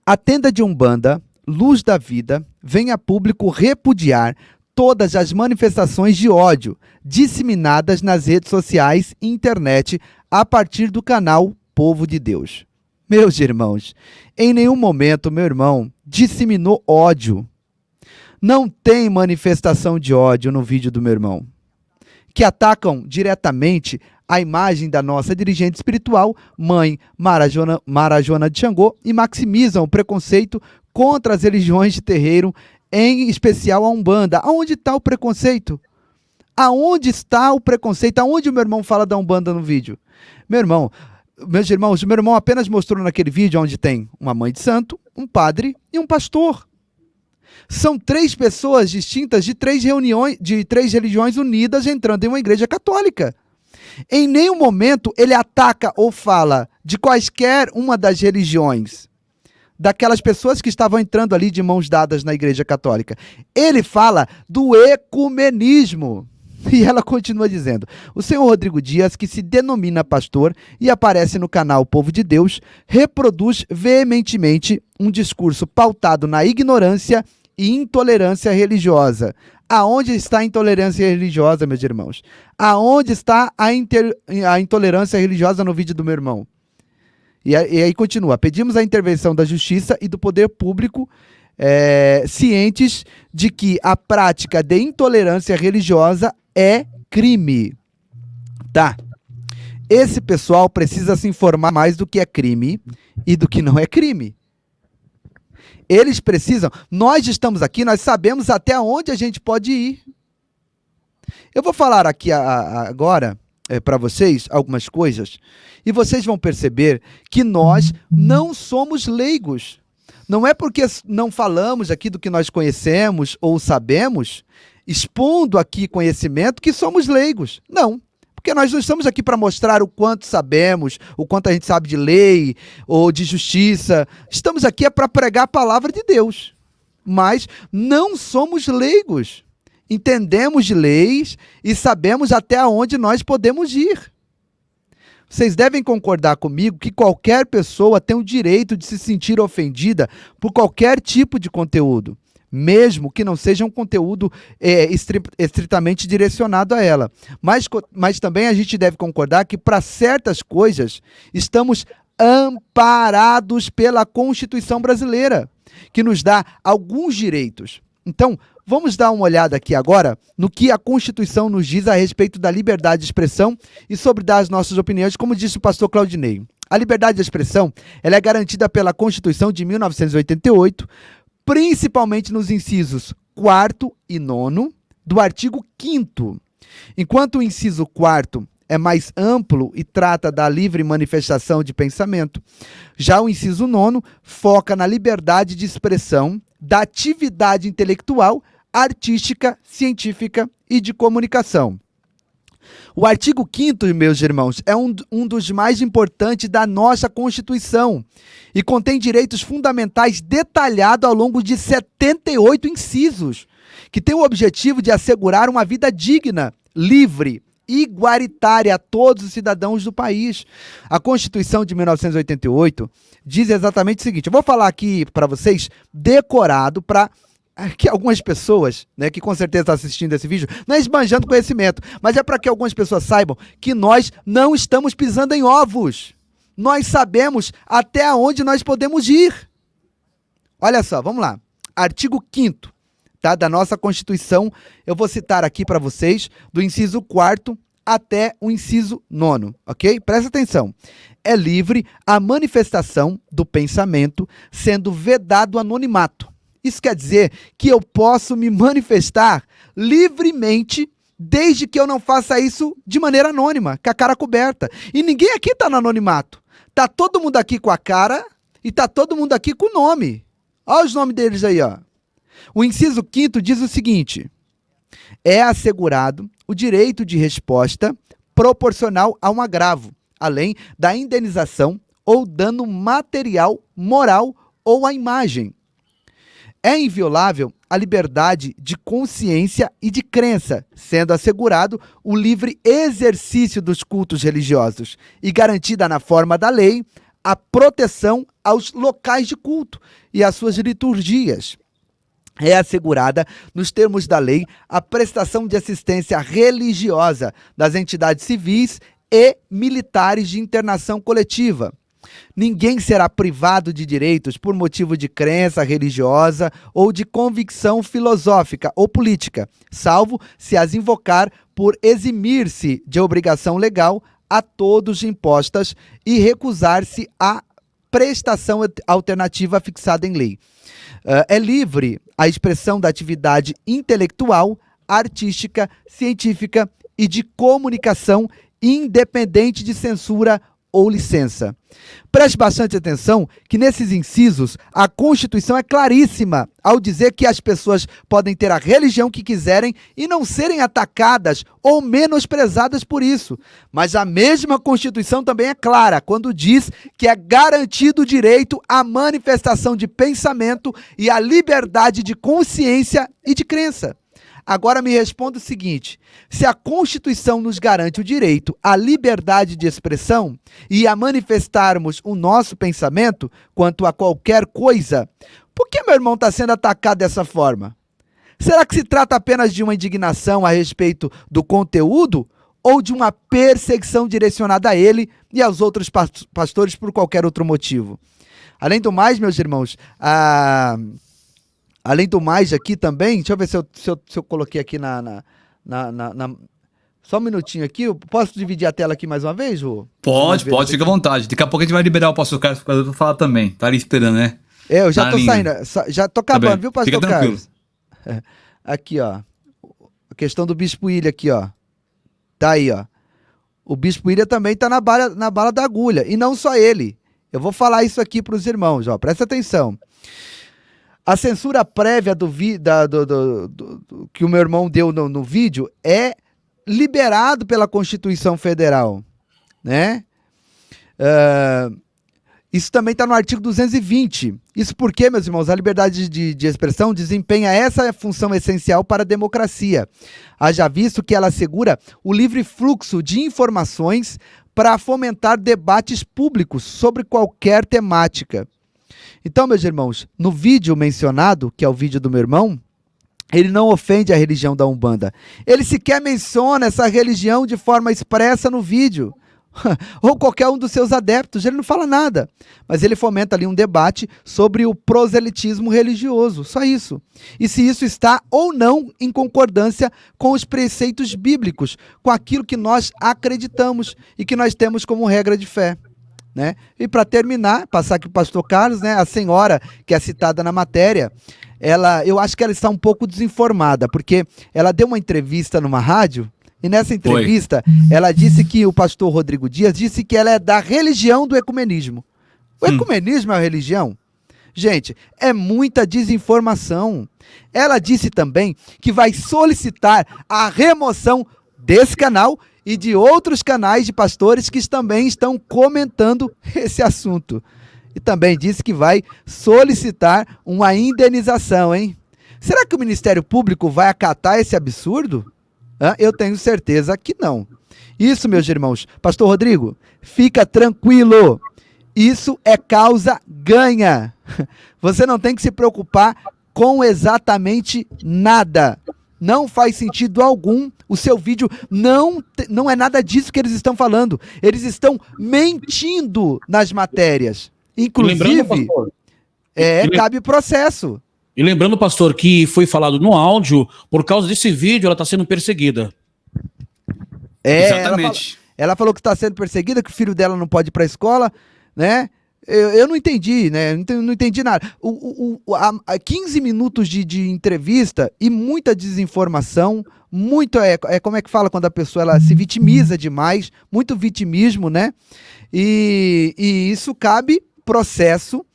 a tenda de umbanda Luz da Vida vem a público repudiar todas as manifestações de ódio disseminadas nas redes sociais e internet a partir do canal Povo de Deus. Meus irmãos, em nenhum momento meu irmão disseminou ódio. Não tem manifestação de ódio no vídeo do meu irmão, que atacam diretamente a imagem da nossa dirigente espiritual, mãe Mara Joana de Xangô, e maximizam o preconceito contra as religiões de terreiro, em especial a Umbanda. Aonde está o preconceito? Aonde está o preconceito? Aonde o meu irmão fala da Umbanda no vídeo? Meus irmãos, o meu irmão apenas mostrou naquele vídeo onde tem uma mãe de santo, um padre e um pastor. São 3 pessoas distintas de 3 religiões unidas entrando em uma igreja católica. Em nenhum momento ele ataca ou fala de quaisquer uma das religiões, daquelas pessoas que estavam entrando ali de mãos dadas na igreja católica. Ele fala do ecumenismo. E ela continua dizendo: o senhor Rodrigo Dias, que se denomina pastor e aparece no canal Povo de Deus, reproduz veementemente um discurso pautado na ignorância e intolerância religiosa. Aonde está a intolerância religiosa, meus irmãos? Aonde está a intolerância religiosa no vídeo do meu irmão? E aí continua: pedimos a intervenção da justiça e do poder público, cientes de que a prática de intolerância religiosa é crime. Tá. Esse pessoal precisa se informar mais do que é crime e do que não é crime. Eles precisam. Nós estamos aqui, nós sabemos até onde a gente pode ir. Eu vou falar aqui agora para vocês algumas coisas e vocês vão perceber que nós não somos leigos. Não é porque não falamos aqui do que nós conhecemos ou sabemos, expondo aqui conhecimento, que somos leigos. Não. Porque nós não estamos aqui para mostrar o quanto sabemos, o quanto a gente sabe de lei ou de justiça. Estamos aqui para pregar a palavra de Deus. Mas não somos leigos. Entendemos de leis e sabemos até onde nós podemos ir. Vocês devem concordar comigo que qualquer pessoa tem o direito de se sentir ofendida por qualquer tipo de conteúdo, mesmo que não seja um conteúdo estritamente direcionado a ela. Mas também a gente deve concordar que para certas coisas estamos amparados pela Constituição brasileira, que nos dá alguns direitos. Então, vamos dar uma olhada aqui agora no que a Constituição nos diz a respeito da liberdade de expressão e sobre dar as nossas opiniões, como disse o pastor Claudinei. A liberdade de expressão ela é garantida pela Constituição de 1988, principalmente nos incisos 4º e 9º do artigo 5º, enquanto o inciso 4º é mais amplo e trata da livre manifestação de pensamento. Já o inciso 9º foca na liberdade de expressão da atividade intelectual, artística, científica e de comunicação. O artigo 5º, meus irmãos, é um dos mais importantes da nossa Constituição e contém direitos fundamentais detalhados ao longo de 78 incisos, que tem o objetivo de assegurar uma vida digna, livre, igualitária a todos os cidadãos do país. A Constituição de 1988 diz exatamente o seguinte, eu vou falar aqui para vocês, decorado, para que algumas pessoas, né, que com certeza estão assistindo esse vídeo, não é esbanjando conhecimento, mas é para que algumas pessoas saibam que nós não estamos pisando em ovos. Nós sabemos até onde nós podemos ir. Olha só, vamos lá. Artigo 5º, tá, da nossa Constituição, eu vou citar aqui para vocês, do inciso 4º até o inciso 9º, ok? Presta atenção. É livre a manifestação do pensamento, sendo vedado o anonimato. Isso quer dizer que eu posso me manifestar livremente, desde que eu não faça isso de maneira anônima, com a cara coberta. E ninguém aqui está no anonimato. Tá todo mundo aqui com a cara e tá todo mundo aqui com o nome. Olha os nomes deles aí, ó. O inciso 5º diz o seguinte: é assegurado o direito de resposta proporcional a um agravo, além da indenização ou dano material, moral ou à imagem. É inviolável a liberdade de consciência e de crença, sendo assegurado o livre exercício dos cultos religiosos e garantida na forma da lei a proteção aos locais de culto e às suas liturgias. É assegurada, nos termos da lei, a prestação de assistência religiosa das entidades civis e militares de internação coletiva. Ninguém será privado de direitos por motivo de crença religiosa ou de convicção filosófica ou política, salvo se as invocar por eximir-se de obrigação legal a todos impostas e recusar-se à prestação alternativa fixada em lei. É livre a expressão da atividade intelectual, artística, científica e de comunicação, independente de censura ou licença. Preste bastante atenção que nesses incisos a Constituição é claríssima ao dizer que as pessoas podem ter a religião que quiserem e não serem atacadas ou menosprezadas por isso. Mas a mesma Constituição também é clara quando diz que é garantido o direito à manifestação de pensamento e à liberdade de consciência e de crença. Agora me responda o seguinte: se a Constituição nos garante o direito à liberdade de expressão e a manifestarmos o nosso pensamento quanto a qualquer coisa, por que meu irmão está sendo atacado dessa forma? Será que se trata apenas de uma indignação a respeito do conteúdo ou de uma perseguição direcionada a ele e aos outros pastores por qualquer outro motivo? Além do mais, meus irmãos, além do mais aqui também, deixa eu ver se eu coloquei aqui só um minutinho aqui, eu posso dividir a tela aqui mais uma vez, Rô? Pode, fica à vontade. Daqui a pouco a gente vai liberar o pastor Carlos para falar também. Tá ali esperando, né? Eu já tô saindo, já tô acabando, viu, pastor Fica tranquilo. Carlos? Aqui, ó, a questão do Bispo William aqui, ó. Tá aí, ó. O Bispo William também tá na bala da agulha, e não só ele. Eu vou falar isso aqui para os irmãos, ó, presta atenção. A censura prévia que o meu irmão deu no vídeo é liberado pela Constituição Federal, né? Isso também está no artigo 220. Isso porque, meus irmãos, a liberdade de expressão desempenha essa função essencial para a democracia. Haja visto que ela assegura o livre fluxo de informações para fomentar debates públicos sobre qualquer temática. Então, meus irmãos, no vídeo mencionado, que é o vídeo do meu irmão, ele não ofende a religião da Umbanda. Ele sequer menciona essa religião de forma expressa no vídeo. Ou qualquer um dos seus adeptos, ele não fala nada. Mas ele fomenta ali um debate sobre o proselitismo religioso, só isso. E se isso está ou não em concordância com os preceitos bíblicos, com aquilo que nós acreditamos e que nós temos como regra de fé. Né? E para terminar, passar aqui para o pastor Carlos, né? A senhora que é citada na matéria, eu acho que ela está um pouco desinformada, porque ela deu uma entrevista numa rádio E nessa entrevista, ela disse que o pastor Rodrigo Dias disse que ela é da religião do ecumenismo. O ecumenismo é uma religião? Gente, é muita desinformação. Ela disse também que vai solicitar a remoção desse canal e de outros canais de pastores que também estão comentando esse assunto. E também disse que vai solicitar uma indenização, hein? Será que o Ministério Público vai acatar esse absurdo? Eu tenho certeza que não. Isso, meus irmãos. Pastor Rodrigo, fica tranquilo. Isso é causa ganha. Você não tem que se preocupar com exatamente nada. Não faz sentido algum. O seu vídeo não é nada disso que eles estão falando. Eles estão mentindo nas matérias. Inclusive, cabe processo. E lembrando, pastor, que foi falado no áudio, por causa desse vídeo, ela está sendo perseguida. Exatamente. Ela falou que está sendo perseguida, que o filho dela não pode ir para a escola, né? Eu não entendi, né? Não entendi nada. 15 minutos de entrevista e muita desinformação, muito como é que fala quando a pessoa ela se vitimiza demais, muito vitimismo, né? E isso cabe processo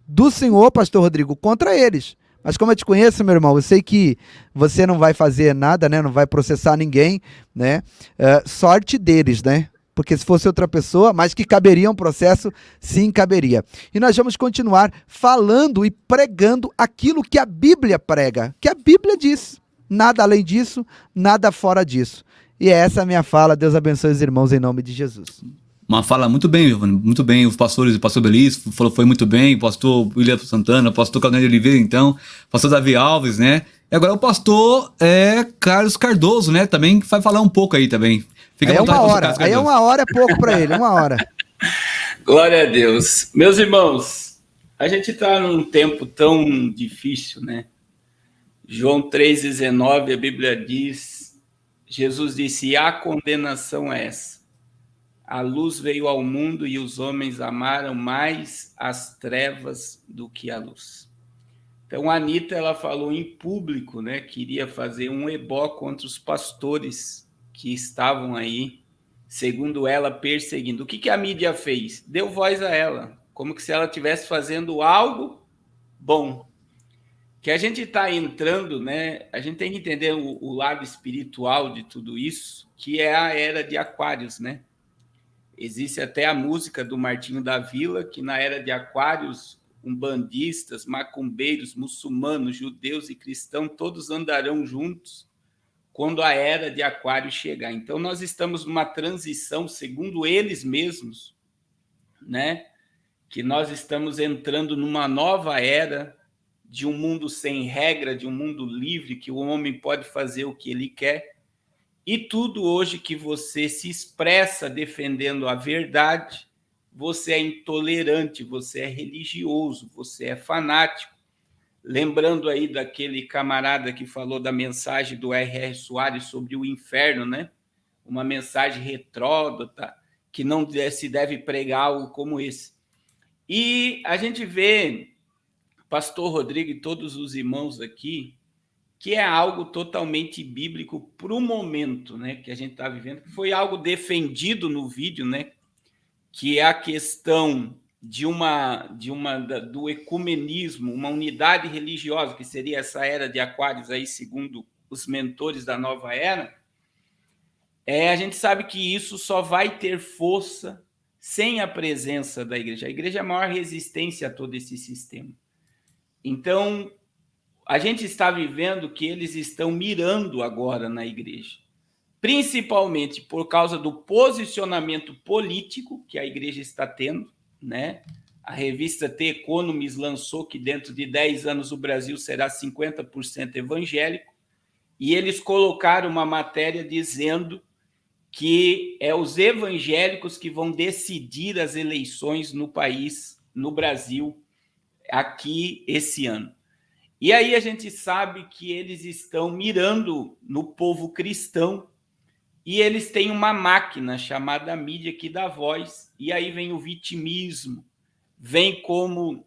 do senhor, pastor Rodrigo, contra eles. Mas como eu te conheço, meu irmão, eu sei que você não vai fazer nada, né? Não vai processar ninguém, né? Sorte deles, né? Porque se fosse outra pessoa, mas que caberia um processo, sim, caberia. E nós vamos continuar falando e pregando aquilo que a Bíblia prega, que a Bíblia diz. Nada além disso, nada fora disso. E essa é a minha fala. Deus abençoe os irmãos em nome de Jesus. Uma fala muito bem, Giovanni, muito bem. Os pastores, o pastor Belis falou foi muito bem, o pastor William Santana, o pastor Claudinei de Oliveira, então, o pastor Davi Alves, né? E agora o pastor Carlos Cardoso, né? Também vai falar um pouco aí também. Fica aí à vontade, é uma hora, Carlos aí é Cardoso. uma hora é pouco para ele, uma hora. Glória a Deus. Meus irmãos, a gente está num tempo tão difícil, né? João 3,19, a Bíblia diz, Jesus disse, a condenação é essa. A luz veio ao mundo e os homens amaram mais as trevas do que a luz. Então, a Anitta, ela falou em público, né, que iria fazer um ebó contra os pastores que estavam aí, segundo ela, perseguindo. O que a mídia fez? Deu voz a ela, como que se ela estivesse fazendo algo bom. Que a gente está entrando, né, a gente tem que entender o lado espiritual de tudo isso, que é a era de Aquários, né? Existe até a música do Martinho da Vila, que na era de Aquários, umbandistas, macumbeiros, muçulmanos, judeus e cristãos, todos andarão juntos quando a era de Aquário chegar. Então, nós estamos numa transição, segundo eles mesmos, né? Que nós estamos entrando numa nova era de um mundo sem regra, de um mundo livre, que o homem pode fazer o que ele quer. E tudo hoje que você se expressa defendendo a verdade, você é intolerante, você é religioso, você é fanático. Lembrando aí daquele camarada que falou da mensagem do R.R. Soares sobre o inferno, né? Uma mensagem retrógrada, que não se deve pregar algo como esse. E a gente vê, pastor Rodrigo e todos os irmãos aqui, que é algo totalmente bíblico para o momento, né, que a gente está vivendo. Foi algo defendido no vídeo, né, que é a questão do ecumenismo, uma unidade religiosa, que seria essa era de Aquários aí, segundo os mentores da nova era. A gente sabe que isso só vai ter força sem a presença da igreja. A igreja é a maior resistência a todo esse sistema. Então, a gente está vivendo que eles estão mirando agora na igreja, principalmente por causa do posicionamento político que a igreja está tendo, né? A revista The Economist lançou que dentro de 10 anos o Brasil será 50% evangélico, e eles colocaram uma matéria dizendo que é os evangélicos que vão decidir as eleições no país, no Brasil, aqui esse ano. E aí a gente sabe que eles estão mirando no povo cristão e eles têm uma máquina chamada mídia que dá voz, e aí vem o vitimismo, vem como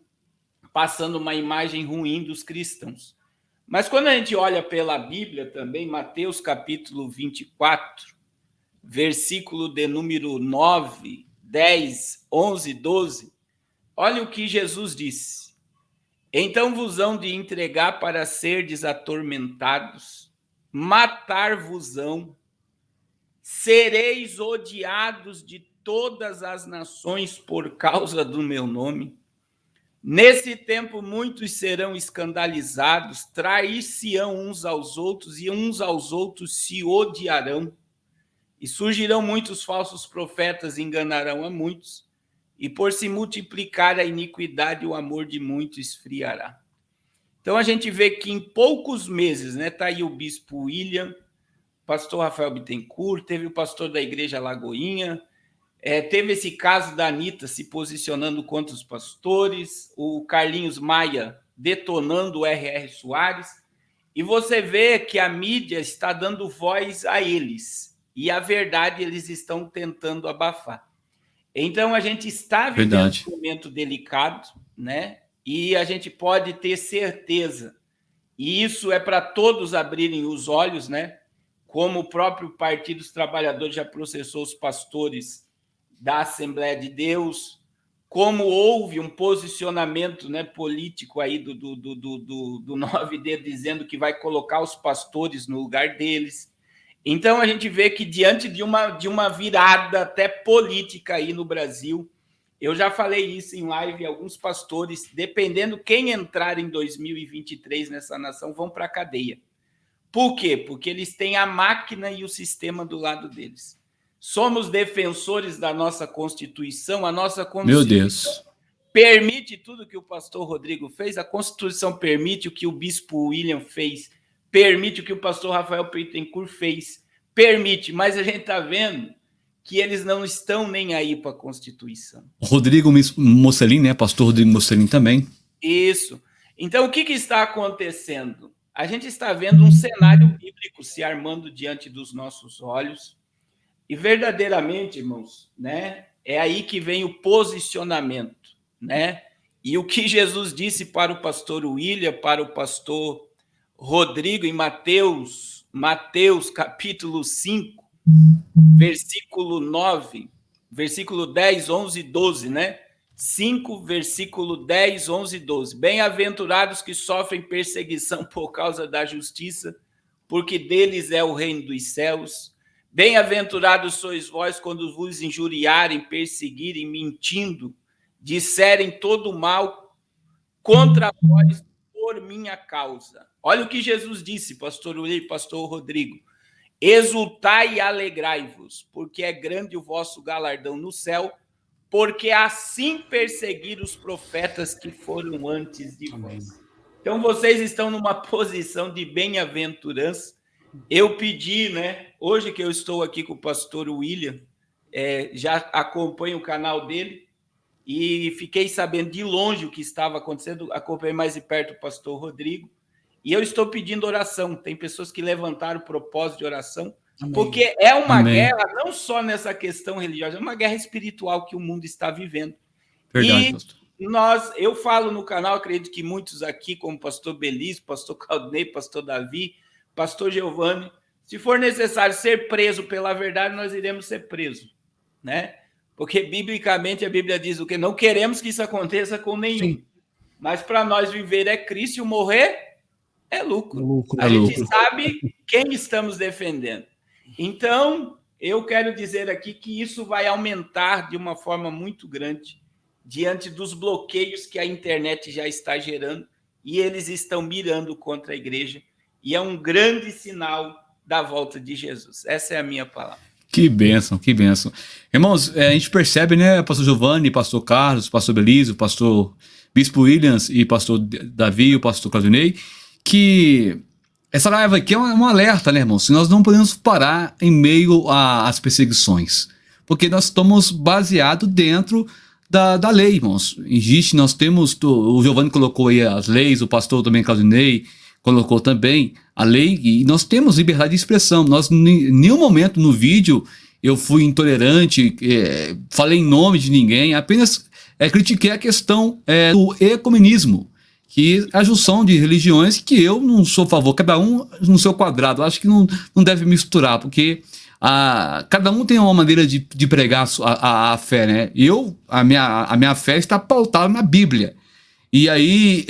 passando uma imagem ruim dos cristãos. Mas quando a gente olha pela Bíblia também, Mateus capítulo 24, versículo de número 9, 10, 11, 12, olha o que Jesus disse. Então vos hão de entregar para serdes atormentados, matar-vos-ão, sereis odiados de todas as nações por causa do meu nome. Nesse tempo muitos serão escandalizados, trair-se-ão uns aos outros e uns aos outros se odiarão. E surgirão muitos falsos profetas e enganarão a muitos. E por se multiplicar a iniquidade, o amor de muitos esfriará. Então a gente vê que em poucos meses, né, tá aí o bispo William, pastor Rafael Bittencourt, teve o pastor da igreja Lagoinha, teve esse caso da Anitta se posicionando contra os pastores, o Carlinhos Maia detonando o R.R. Soares, e você vê que a mídia está dando voz a eles, e a verdade eles estão tentando abafar. Então a gente está vivendo um momento delicado, né? E a gente pode ter certeza, e isso é para todos abrirem os olhos, né? Como o próprio Partido dos Trabalhadores já processou os pastores da Assembleia de Deus, como houve um posicionamento, né, político aí do 9D dizendo que vai colocar os pastores no lugar deles. Então a gente vê que diante de uma virada até política aí no Brasil, eu já falei isso em live, alguns pastores, dependendo quem entrar em 2023 nessa nação, vão para a cadeia. Por quê? Porque eles têm a máquina e o sistema do lado deles. Somos defensores da nossa Constituição, a nossa Constituição, meu Deus, permite tudo que o pastor Rodrigo fez, a Constituição permite o que o bispo William fez, permite o que o pastor Rafael Bittencourt fez, permite, mas a gente está vendo que eles não estão nem aí para a Constituição. Rodrigo Mocelin, né? Pastor Rodrigo Mocelin também. Isso. Então, o que está acontecendo? A gente está vendo um cenário bíblico se armando diante dos nossos olhos, e verdadeiramente, irmãos, né, é aí que vem o posicionamento, né? E o que Jesus disse para o pastor William, para o pastor Rodrigo, em Mateus capítulo 5, versículo 9, versículo 10, 11 e 12, né? 5, versículo 10, 11 e 12. Bem-aventurados que sofrem perseguição por causa da justiça, porque deles é o reino dos céus. Bem-aventurados sois vós quando vos injuriarem, perseguirem, mentindo, disserem todo mal contra vós por minha causa. Olha o que Jesus disse, pastor Uri e pastor Rodrigo. Exultai e alegrai-vos, porque é grande o vosso galardão no céu, porque assim perseguiram os profetas que foram antes de vós. Então vocês estão numa posição de bem-aventurança. Eu pedi, né? Hoje que eu estou aqui com o pastor William, já acompanho o canal dele e fiquei sabendo de longe o que estava acontecendo, acompanhei mais de perto o pastor Rodrigo, e eu estou pedindo oração. Tem pessoas que levantaram o propósito de oração, amém, porque é uma guerra, não só nessa questão religiosa, é uma guerra espiritual que o mundo está vivendo. Verdade, pastor. Eu falo no canal, acredito que muitos aqui, como o pastor Belis, pastor Claudinei, pastor Davi, pastor Giovanni, se for necessário ser preso pela verdade, nós iremos ser presos, né? Porque, biblicamente, a Bíblia diz o que? Não queremos que isso aconteça com nenhum. Sim. Mas para nós viver é Cristo e o morrer é lucro. A gente sabe quem estamos defendendo. Então, eu quero dizer aqui que isso vai aumentar de uma forma muito grande diante dos bloqueios que a internet já está gerando, e eles estão mirando contra a igreja. E é um grande sinal da volta de Jesus. Essa é a minha palavra. Que bênção, que bênção. Irmãos, a gente percebe, né, pastor Giovanni, pastor Carlos, pastor Belísio, pastor Bispo Williams e pastor Davi, o pastor Claudinei, que essa live aqui é um alerta, né, irmãos? Nós não podemos parar em meio às perseguições, porque nós estamos baseados dentro da lei, irmãos. Existe, nós temos, o Giovanni colocou aí as leis, o pastor também Claudinei colocou também a lei, e nós temos liberdade de expressão. Nós, em nenhum momento no vídeo, eu fui intolerante, falei em nome de ninguém, apenas critiquei a questão do ecumenismo, que é a junção de religiões que eu não sou a favor, cada um no seu quadrado. Eu acho que não deve misturar, porque cada um tem uma maneira de pregar a fé, né? A minha fé está pautada na Bíblia. E aí,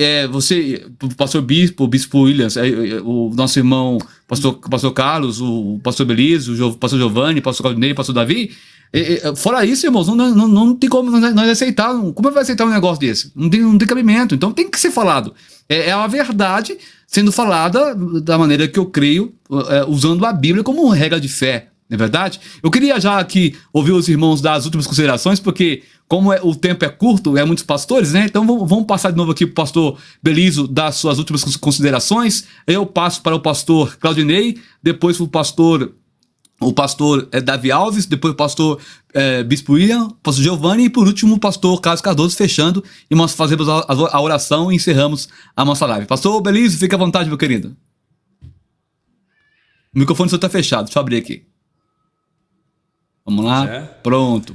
o pastor Bispo, o Bispo Williams, o nosso irmão, pastor Carlos, o pastor Belize, o pastor Giovanni, o pastor Claudinei, o pastor Davi, fora isso, irmãos, não tem como nós aceitar. Como vai aceitar um negócio desse? Não tem cabimento. Então tem que ser falado. É a verdade sendo falada da maneira que eu creio, usando a Bíblia como regra de fé. Não é verdade? Eu queria já aqui ouvir os irmãos dar as últimas considerações, porque como o tempo é curto, muitos pastores, né? Então vamos passar de novo aqui para o pastor Belizo dar suas últimas considerações. Eu passo para o pastor Claudinei, depois o pastor Davi Alves, depois o pastor Bispo William, o pastor Giovanni e por último o pastor Carlos Cardoso, fechando, e nós fazemos a oração e encerramos a nossa live. Pastor Belizo, fique à vontade, meu querido. O microfone só está fechado, deixa eu abrir aqui. Vamos lá? Pronto.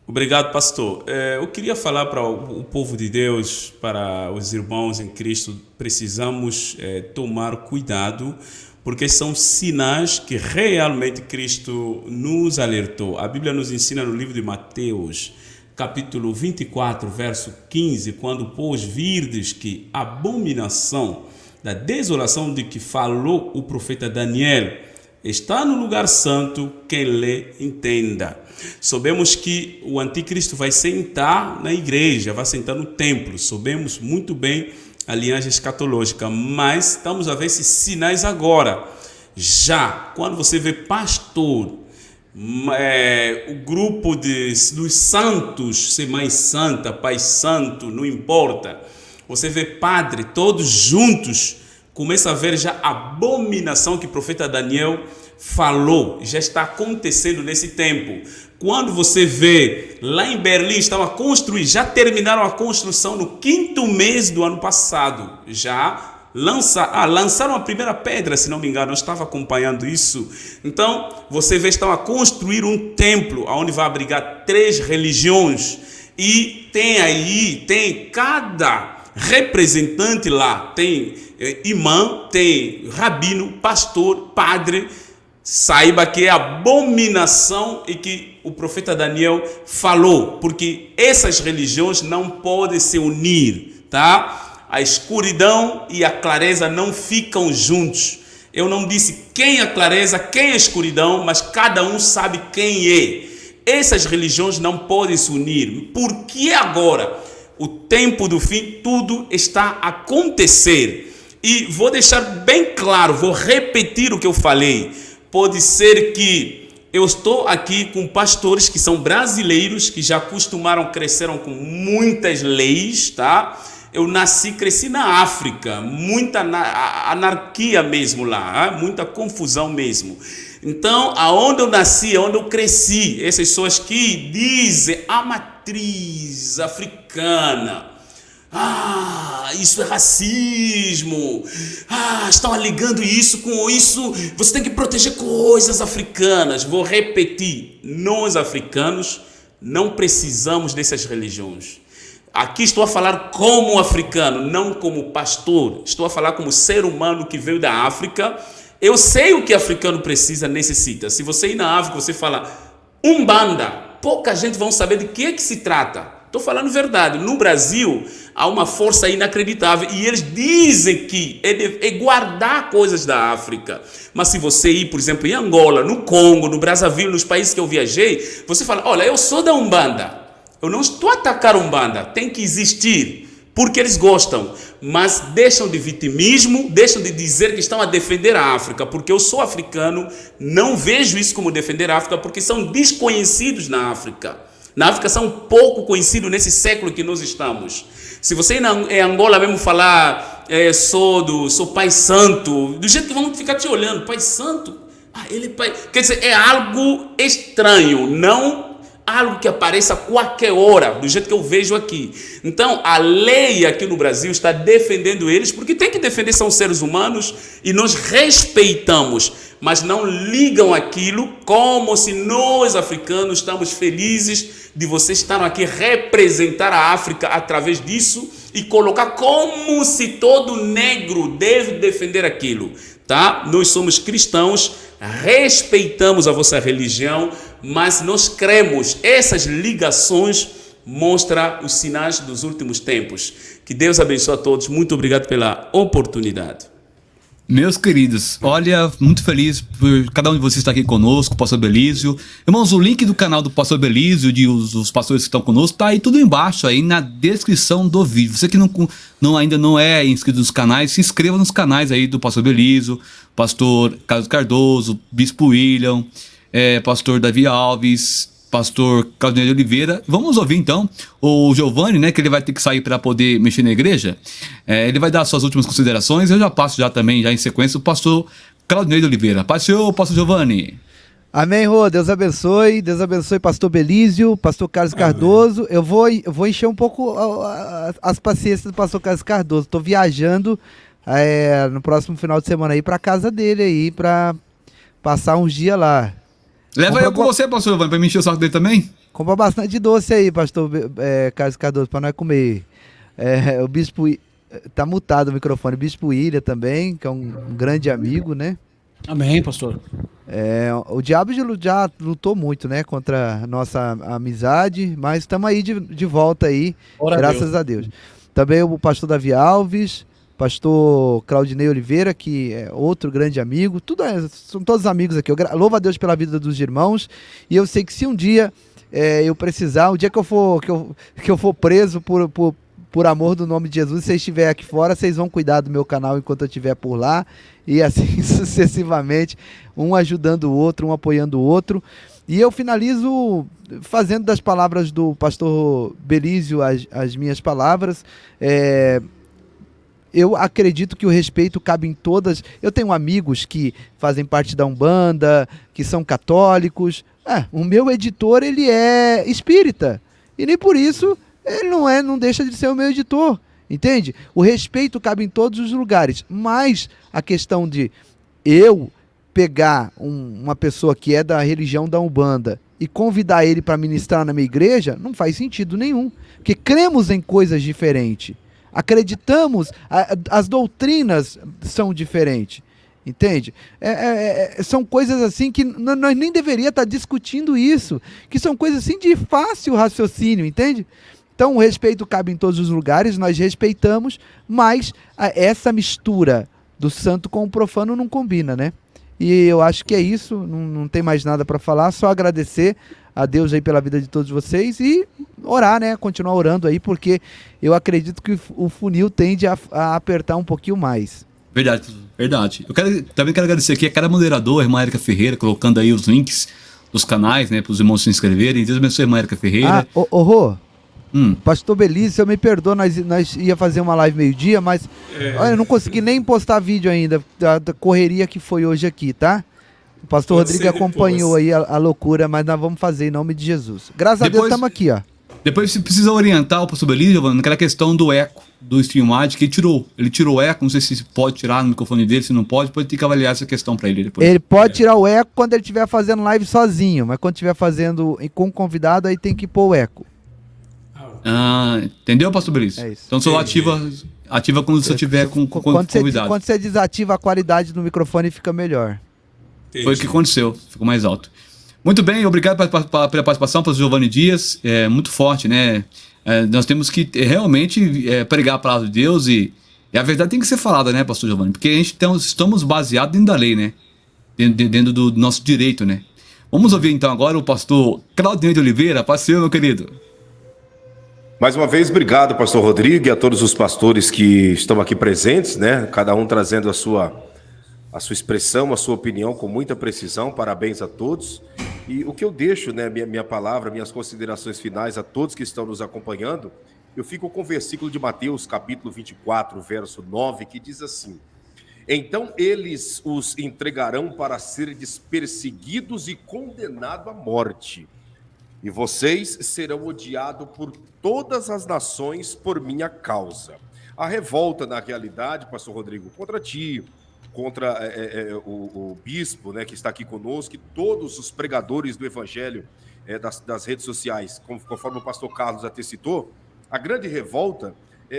Obrigado, pastor. Eu queria falar para o povo de Deus, para os irmãos em Cristo, precisamos tomar cuidado, porque são sinais que realmente Cristo nos alertou. A Bíblia nos ensina no livro de Mateus, capítulo 24, verso 15, quando, pois, virdes que a abominação da desolação de que falou o profeta Daniel está no lugar santo, quem lê entenda. Sabemos que o anticristo vai sentar na igreja, vai sentar no templo. Sabemos muito bem a linhagem escatológica, mas estamos a ver esses sinais agora. Já, quando você vê pastor, o grupo dos santos, ser mãe santa, pai santo, não importa. Você vê padre, todos juntos, começa a ver já a abominação que o profeta Daniel falou, já está acontecendo nesse tempo. Quando você vê, lá em Berlim, já terminaram a construção no 5º mês do ano passado, já lançaram a primeira pedra, se não me engano, eu estava acompanhando isso. Então, você vê, estão a construir um templo, onde vai abrigar 3 religiões, e tem cada representante lá, tem imã, tem rabino, pastor, padre. Saiba que é abominação e que o profeta Daniel falou, porque essas religiões não podem se unir, tá? A escuridão e a clareza não ficam juntos. Eu não disse quem é a clareza, quem é a escuridão, mas cada um sabe quem é. Essas religiões não podem se unir, porque agora, o tempo do fim, tudo está a acontecer. E vou deixar bem claro, vou repetir o que eu falei. Pode ser que eu estou aqui com pastores que são brasileiros, que já cresceram com muitas leis, tá? Eu cresci na África, muita anarquia mesmo lá, muita confusão mesmo. Então, aonde eu nasci, aonde eu cresci, essas pessoas que dizem a matriz africana, isso é racismo, estão ligando isso com isso, você tem que proteger coisas africanas. Vou repetir, nós africanos não precisamos dessas religiões. Aqui estou a falar como africano, não como pastor, estou a falar como ser humano que veio da África. Eu sei o que africano precisa, necessita. Se você ir na África, você fala Umbanda, pouca gente vai saber de que se trata. Estou falando verdade. No Brasil, há uma força inacreditável e eles dizem que é guardar coisas da África. Mas se você ir, por exemplo, em Angola, no Congo, no Brazzaville, nos países que eu viajei, você fala, olha, eu sou da Umbanda. Eu não estou a atacar a Umbanda. Tem que existir, porque eles gostam. Mas deixam de vitimismo, deixam de dizer que estão a defender a África. Porque eu sou africano, não vejo isso como defender a África, porque são desconhecidos na África. Na África são pouco conhecidos nesse século que nós estamos. Se você em Angola mesmo falar, sou pai santo, do jeito que vão ficar te olhando, pai santo, ele é pai. Quer dizer, é algo estranho, não algo que apareça a qualquer hora, do jeito que eu vejo aqui. Então, a lei aqui no Brasil está defendendo eles, porque tem que defender, são seres humanos, e nós respeitamos, mas não ligam aquilo como se nós, africanos, estamos felizes de vocês estarem aqui representar a África através disso e colocar como se todo negro deve defender aquilo, tá? Nós somos cristãos, respeitamos a vossa religião, mas nós cremos, essas ligações mostram os sinais dos últimos tempos. Que Deus abençoe a todos. Muito obrigado pela oportunidade. Meus queridos, olha, muito feliz por cada um de vocês estar aqui conosco, Pastor Belísio. Irmãos, o link do canal do Pastor Belísio, os pastores que estão conosco, tá aí tudo embaixo, aí na descrição do vídeo. Você que ainda não é inscrito nos canais, se inscreva nos canais aí do Pastor Belísio, Pastor Carlos Cardoso, Bispo William, Pastor Davi Alves, Pastor Claudinei de Oliveira. Vamos ouvir então o Giovanni, né, que ele vai ter que sair para poder mexer na igreja. Ele vai dar suas últimas considerações. Eu já passo também em sequência o pastor Claudinei de Oliveira. Pastor Giovanni. Amém, Rô. Deus abençoe, pastor Belísio, pastor Carlos Cardoso. Eu vou encher um pouco as paciências do pastor Carlos Cardoso. Estou viajando no próximo final de semana aí para casa dele aí, para passar uns dias lá. Leva eu com você, pastor Giovanni, para me encher o saco dele também. Compra bastante doce aí, pastor Carlos Cardoso, para nós comer. O bispo, tá mutado o microfone, o bispo William também, que é um grande amigo, né? Amém, pastor. O diabo já lutou muito, né, contra a nossa amizade, mas estamos aí de volta aí, graças a Deus. Também o pastor Davi Alves, pastor Claudinei Oliveira, que é outro grande amigo, são todos amigos aqui. Eu louvo a Deus pela vida dos irmãos, e eu sei que se um dia eu precisar, o dia que eu for preso por amor do nome de Jesus, se vocês estiverem aqui fora, vocês vão cuidar do meu canal enquanto eu estiver por lá, e assim sucessivamente, um ajudando o outro, um apoiando o outro. E eu finalizo fazendo das palavras do pastor Belísio as minhas palavras. Eu acredito que o respeito cabe em todas. Eu tenho amigos que fazem parte da Umbanda, que são católicos. O meu editor, ele é espírita. E nem por isso ele não deixa de ser o meu editor. Entende? O respeito cabe em todos os lugares. Mas a questão de eu pegar uma pessoa que é da religião da Umbanda e convidar ele para ministrar na minha igreja, não faz sentido nenhum. Porque cremos em coisas diferentes. Acreditamos, as doutrinas são diferentes, entende? São coisas assim que nós nem deveríamos estar discutindo isso, que são coisas assim de fácil raciocínio, entende? Então o respeito cabe em todos os lugares, nós respeitamos, mas essa mistura do santo com o profano não combina, né? E eu acho que é isso, não tem mais nada para falar, só agradecer a Deus aí pela vida de todos vocês e orar, né? Continuar orando aí, porque eu acredito que o funil tende a apertar um pouquinho mais. Verdade. Também quero agradecer aqui a cada moderador, a irmã Érica Ferreira, colocando aí os links dos canais, né? Para os irmãos se inscreverem. Deus abençoe a irmã Érica Ferreira. Rô, pastor Belício, eu me perdoa, nós ia fazer uma live meio-dia, mas olha, eu não consegui nem postar vídeo ainda da correria que foi hoje aqui, tá? O pastor Rodrigo acompanhou aí a loucura, mas nós vamos fazer em nome de Jesus. Graças a Deus estamos aqui, ó. Depois você precisa orientar o pastor Belísio, naquela questão do eco do StreamYard, que ele tirou o eco, não sei se pode tirar no microfone dele, se não pode ter que avaliar essa questão para ele depois. Ele pode tirar o eco quando ele estiver fazendo live sozinho, mas quando estiver fazendo com convidado, aí tem que pôr o eco. Entendeu, pastor Belísio? É isso. Então só ativa quando você estiver com convidado. Quando você desativa a qualidade do microfone, fica melhor. Foi o que aconteceu, ficou mais alto. Muito bem, obrigado pela participação, pastor Giovanni Dias, muito forte, né? Nós temos que realmente pregar a palavra de Deus e a verdade tem que ser falada, né, pastor Giovanni? Porque estamos baseados dentro da lei, né? Dentro do nosso direito, né? Vamos ouvir então agora o pastor Claudinei de Oliveira. Pastor, meu querido. Mais uma vez, obrigado, pastor Rodrigo, e a todos os pastores que estão aqui presentes, né? Cada um trazendo a sua expressão, a sua opinião com muita precisão. Parabéns a todos. E o que eu deixo, né, minha palavra, minhas considerações finais a todos que estão nos acompanhando, eu fico com o versículo de Mateus, capítulo 24, verso 9, que diz assim: então eles os entregarão para serem perseguidos e condenados à morte, e vocês serão odiados por todas as nações por minha causa. A revolta, na realidade, pastor Rodrigo, contra ti, contra o bispo, né, que está aqui conosco, e todos os pregadores do evangelho das redes sociais, conforme o pastor Carlos até citou, a grande revolta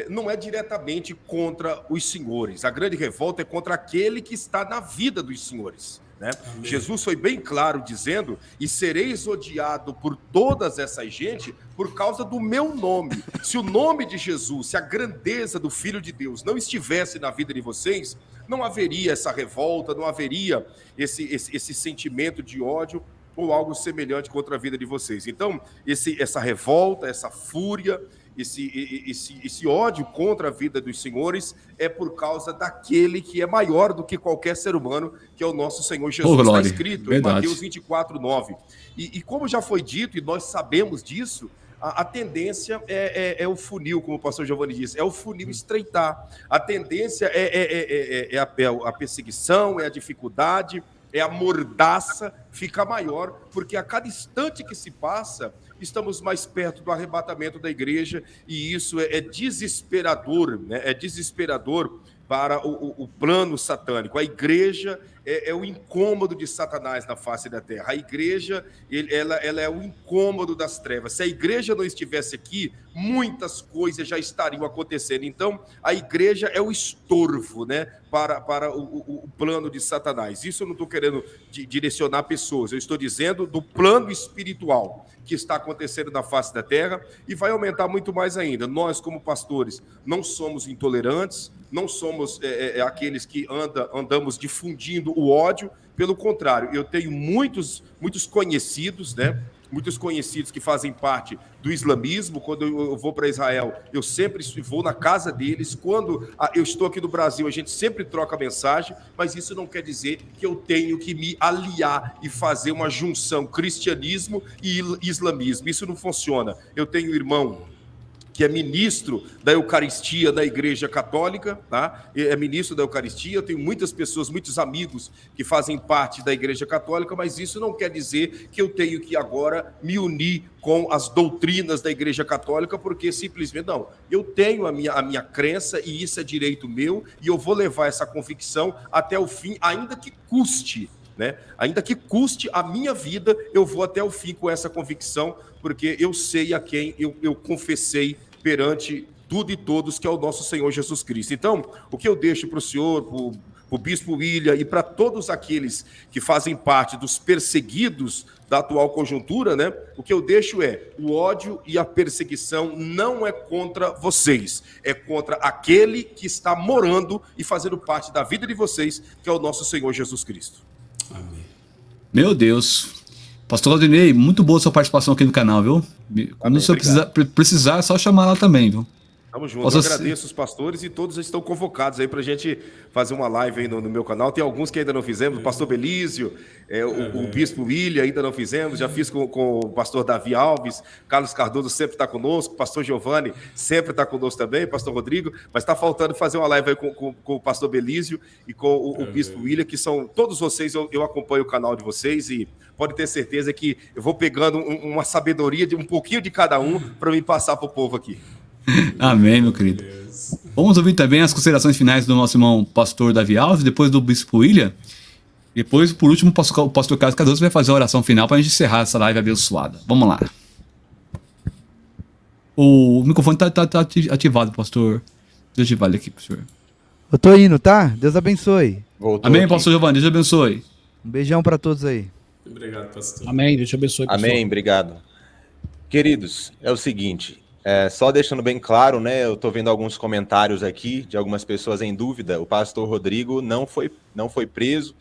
não é diretamente contra os senhores. A grande revolta é contra aquele que está na vida dos senhores, né? Jesus foi bem claro dizendo: e sereis odiado por todas essas gente por causa do meu nome. Se o nome de Jesus, se a grandeza do Filho de Deus não estivesse na vida de vocês, não haveria essa revolta, não haveria esse sentimento de ódio ou algo semelhante contra a vida de vocês. Então, essa revolta, essa fúria, esse ódio contra a vida dos senhores é por causa daquele que é maior do que qualquer ser humano, que é o nosso Senhor Jesus. Está escrito em Mateus 24:9. E como já foi dito, e nós sabemos disso, a tendência é o funil, como o pastor Giovanni disse, é o funil estreitar. A tendência é a perseguição, é a dificuldade, é a mordaça fica maior, porque a cada instante que se passa, estamos mais perto do arrebatamento da igreja, e isso é desesperador, né? É desesperador para o plano satânico. A igreja é o incômodo de Satanás na face da terra. A igreja, ela é o incômodo das trevas. Se a igreja não estivesse aqui, muitas coisas já estariam acontecendo. Então, a igreja é o estorvo, né, para o plano de Satanás. Isso eu não estou querendo direcionar pessoas, eu estou dizendo do plano espiritual que está acontecendo na face da terra, e vai aumentar muito mais ainda. Nós, como pastores, não somos intolerantes, não somos aqueles que andamos difundindo o ódio. Pelo contrário, eu tenho muitos conhecidos, né? Muitos conhecidos que fazem parte do islamismo. Quando eu vou para Israel, eu sempre vou na casa deles. Quando eu estou aqui no Brasil, a gente sempre troca mensagem, mas isso não quer dizer que eu tenho que me aliar e fazer uma junção cristianismo e islamismo. Isso não funciona. Eu tenho um irmão que é ministro da Eucaristia da Igreja Católica, tá? É ministro da Eucaristia. Eu tenho muitas pessoas, muitos amigos que fazem parte da Igreja Católica, mas isso não quer dizer que eu tenho que agora me unir com as doutrinas da Igreja Católica, porque simplesmente não. Eu tenho a minha crença, e isso é direito meu, e eu vou levar essa convicção até o fim, ainda que custe, né? Ainda que custe a minha vida, eu vou até o fim com essa convicção, porque eu sei a quem eu confessei perante tudo e todos, que é o nosso Senhor Jesus Cristo. Então, o que eu deixo para o senhor, para o bispo William e para todos aqueles que fazem parte dos perseguidos da atual conjuntura, né? O que eu deixo o ódio e a perseguição não é contra vocês, é contra aquele que está morando e fazendo parte da vida de vocês, que é o nosso Senhor Jesus Cristo. Amém. Meu Deus. Pastor Claudinei, muito boa sua participação aqui no canal, viu? Quando o senhor precisar, é só chamar lá também, viu? Tamo junto. Eu agradeço os pastores, e todos estão convocados aí pra gente fazer uma live aí no meu canal. Tem alguns que ainda não fizemos, o pastor Belísio, o bispo William ainda não fizemos, já fiz com o pastor Davi Alves, Carlos Cardoso sempre está conosco, o pastor Giovanni sempre está conosco também, pastor Rodrigo, mas está faltando fazer uma live aí com o pastor Belísio e com o bispo William, que são todos vocês. Eu acompanho o canal de vocês, e pode ter certeza que eu vou pegando uma sabedoria de um pouquinho de cada um para me passar para o povo aqui. Amém, meu querido. Vamos ouvir também as considerações finais do nosso irmão pastor Davi Alves, depois do bispo William. Depois, por último, o pastor Carlos Cardoso vai fazer a oração final para a gente encerrar essa live abençoada. Vamos lá. O microfone tá ativado, pastor. Deixa eu ativar ele aqui, professor. Eu tô indo, tá? Deus abençoe. Voltou Amém, aqui. pastor Giovanni. Deus abençoe. Um beijão para todos aí. Obrigado, pastor. Amém. Deus te abençoe, pastor. Amém, obrigado. Queridos, é o seguinte, só deixando bem claro, né, eu estou vendo alguns comentários aqui de algumas pessoas em dúvida. O pastor Rodrigo não foi preso.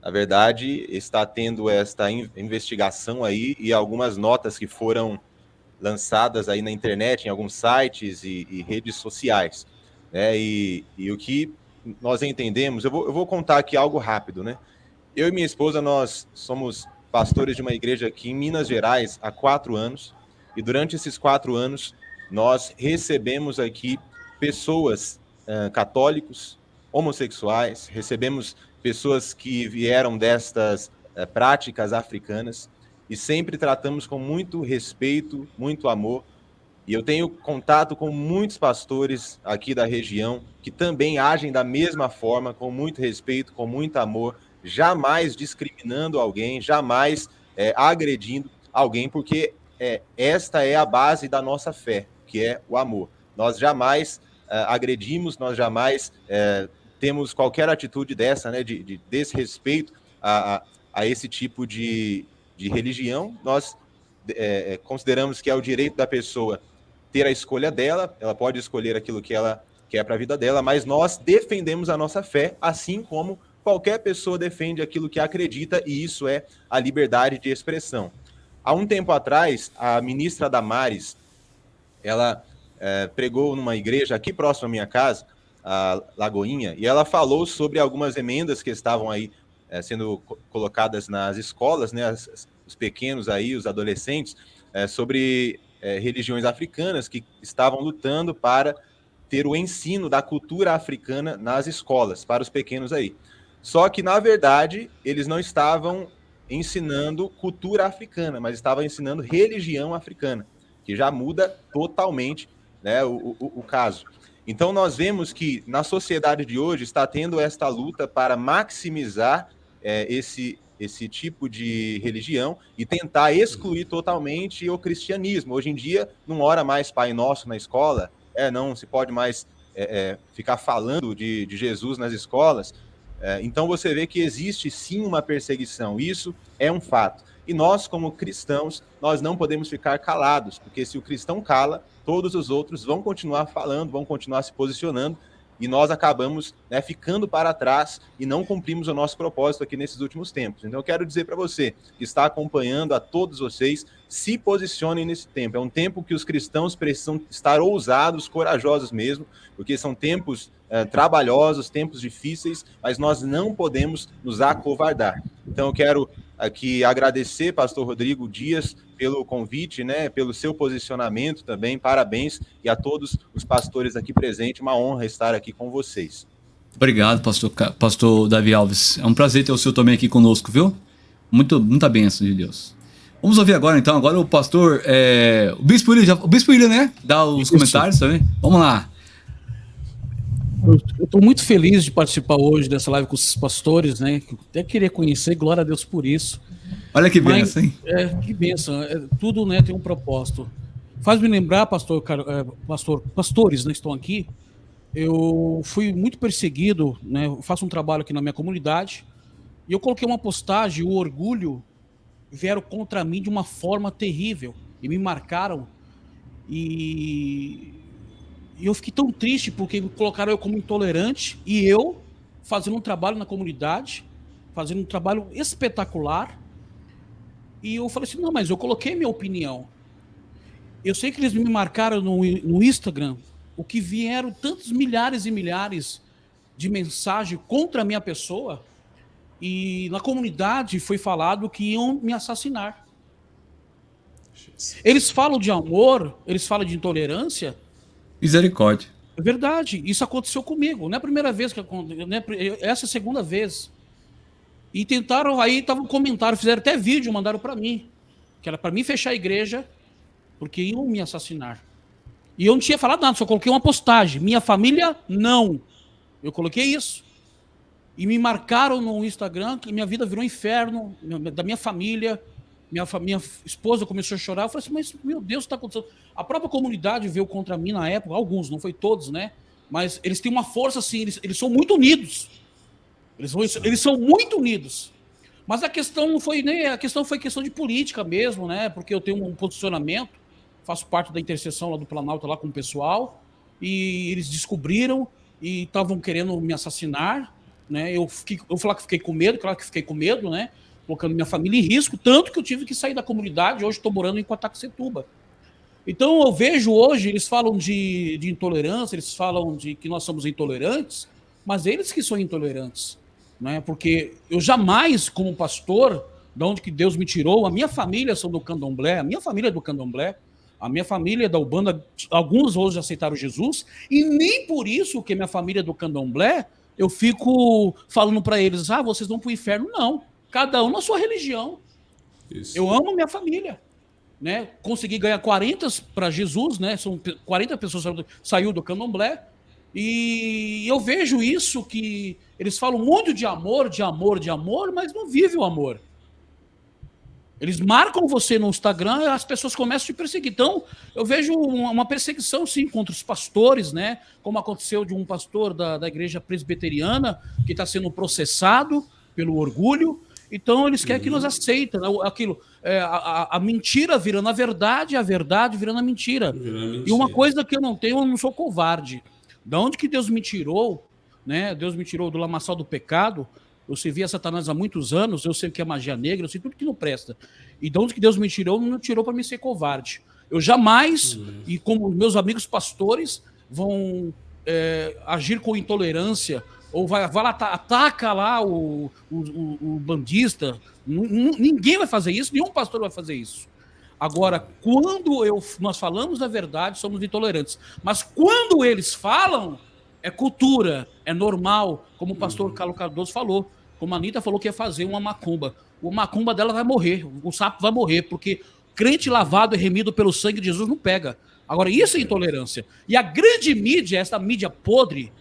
Na verdade, está tendo esta investigação aí, e algumas notas que foram lançadas aí na internet, em alguns sites e redes sociais, né? E o que nós entendemos, eu vou contar aqui algo rápido, né? Eu e minha esposa, nós somos pastores de uma igreja aqui em Minas Gerais há 4 anos, e durante esses 4 anos nós recebemos aqui pessoas católicos, homossexuais, recebemos pessoas que vieram destas práticas africanas, e sempre tratamos com muito respeito, muito amor. E eu tenho contato com muitos pastores aqui da região que também agem da mesma forma, com muito respeito, com muito amor, jamais discriminando alguém, jamais agredindo alguém, porque esta é a base da nossa fé, que é o amor. Nós jamais agredimos, nós jamais temos qualquer atitude dessa, né, de desrespeito a esse tipo de religião. Nós consideramos que é o direito da pessoa ter a escolha dela, ela pode escolher aquilo que ela quer para a vida dela, mas nós defendemos a nossa fé, assim como qualquer pessoa defende aquilo que acredita, e isso é a liberdade de expressão. Há um tempo atrás, a ministra Damares, ela pregou numa igreja aqui próximo à minha casa, a Lagoinha, e ela falou sobre algumas emendas que estavam aí sendo colocadas nas escolas, né, os pequenos aí, os adolescentes, sobre religiões africanas que estavam lutando para ter o ensino da cultura africana nas escolas, para os pequenos aí. Só que, na verdade, eles não estavam ensinando cultura africana, mas estavam ensinando religião africana, que já muda totalmente, né, o caso. Então, nós vemos que na sociedade de hoje está tendo esta luta para maximizar esse tipo de religião e tentar excluir totalmente o cristianismo. Hoje em dia, não ora mais Pai Nosso na escola, não se pode mais ficar falando de Jesus nas escolas. Então você vê que existe sim uma perseguição, isso é um fato. E nós, como cristãos, nós não podemos ficar calados, porque se o cristão cala, todos os outros vão continuar falando, vão continuar se posicionando, e nós acabamos ficando para trás e não cumprimos o nosso propósito aqui nesses últimos tempos. Então eu quero dizer para você, que está acompanhando, a todos vocês, se posicionem nesse tempo. É um tempo que os cristãos precisam estar ousados, corajosos mesmo, porque são tempos trabalhosos, tempos difíceis, mas nós não podemos nos acovardar. Então eu quero aqui agradecer, pastor Rodrigo Dias, pelo convite, né, pelo seu posicionamento também, parabéns, e a todos os pastores aqui presentes, uma honra estar aqui com vocês. Obrigado, pastor Davi Alves. É um prazer ter o senhor também aqui conosco, viu? Muita bênção de Deus. Vamos ouvir agora, então, o pastor, o Bispo William, né, dá os comentários também. Vamos lá. Eu estou muito feliz de participar hoje dessa live com os pastores, né? Que eu até queria conhecer, glória a Deus por isso. Olha que bênção, hein? Que bênção. Tudo, né, tem um propósito. Faz-me lembrar, pastores, né, estão aqui. Eu fui muito perseguido, né? Eu faço um trabalho aqui na minha comunidade e eu coloquei uma postagem, o orgulho vieram contra mim de uma forma terrível e me marcaram e eu fiquei tão triste porque colocaram eu como intolerante e eu fazendo um trabalho na comunidade, fazendo um trabalho espetacular. E eu falei assim, não, mas eu coloquei minha opinião. Eu sei que eles me marcaram no Instagram, o que vieram tantos milhares e milhares de mensagens contra a minha pessoa, e na comunidade foi falado que iam me assassinar. Eles falam de amor, eles falam de intolerância. Misericórdia. É verdade, isso aconteceu comigo. Não é a primeira vez que aconteceu, essa é a segunda vez. E tentaram, aí tava um comentário, fizeram até vídeo, mandaram para mim, que era para mim fechar a igreja, porque iam me assassinar. E eu não tinha falado nada, só coloquei uma postagem. Minha família, não. Eu coloquei isso. E me marcaram no Instagram que minha vida virou um inferno, da minha família. Minha esposa começou a chorar. Eu falei assim, mas meu Deus, o que está acontecendo? A própria comunidade veio contra mim na época, alguns, não foi todos, né? Mas eles têm uma força assim, eles são muito unidos. Eles são muito unidos. Mas a questão não foi nem a questão foi questão de política mesmo, né? Porque eu tenho um posicionamento, faço parte da intercessão lá do Planalto lá com o pessoal, e eles descobriram e estavam querendo me assassinar, né? Eu falar que fiquei com medo, claro que fiquei com medo, né? Colocando minha família em risco, tanto que eu tive que sair da comunidade, hoje estou morando em Quataquecetuba. Então eu vejo hoje, eles falam de intolerância, eles falam de que nós somos intolerantes, mas eles que são intolerantes, né? Porque eu jamais, como pastor, de onde que Deus me tirou, a minha família são do Candomblé, a minha família é do Candomblé, a minha família é da Ubanda, alguns hoje aceitaram Jesus, e nem por isso que minha família é do Candomblé, eu fico falando para eles, vocês vão para o inferno, não. Cada um na sua religião. Isso. Eu amo minha família, né? Consegui ganhar 40 para Jesus, né? São 40 pessoas saiu do Candomblé. E eu vejo isso que eles falam muito de amor, mas não vivem o amor. Eles marcam você no Instagram e as pessoas começam a te perseguir. Então, eu vejo uma perseguição, sim, contra os pastores, né? Como aconteceu de um pastor da igreja presbiteriana que está sendo processado pelo orgulho. Então, eles querem que nós aceitem, né? Aquilo, a mentira virando a verdade virando a mentira. E uma coisa que eu não sou covarde. Da onde que Deus me tirou, né? Deus me tirou do lamaçal do pecado. Eu servia Satanás há muitos anos, eu sei o que é magia negra, eu sei tudo que não presta. E de onde que Deus me tirou, não tirou para me ser covarde. Eu jamais, e como meus amigos pastores, vão agir com intolerância, ou vai lá, ataca lá o bandista. Ninguém vai fazer isso, nenhum pastor vai fazer isso. Agora, quando nós falamos da verdade, somos intolerantes. Mas quando eles falam, é cultura, é normal, como o pastor Carlos Cardoso falou, como a Anitta falou que ia fazer uma macumba. O macumba dela vai morrer, o sapo vai morrer, porque crente lavado e remido pelo sangue de Jesus não pega. Agora, isso é intolerância. E a grande mídia, essa mídia podre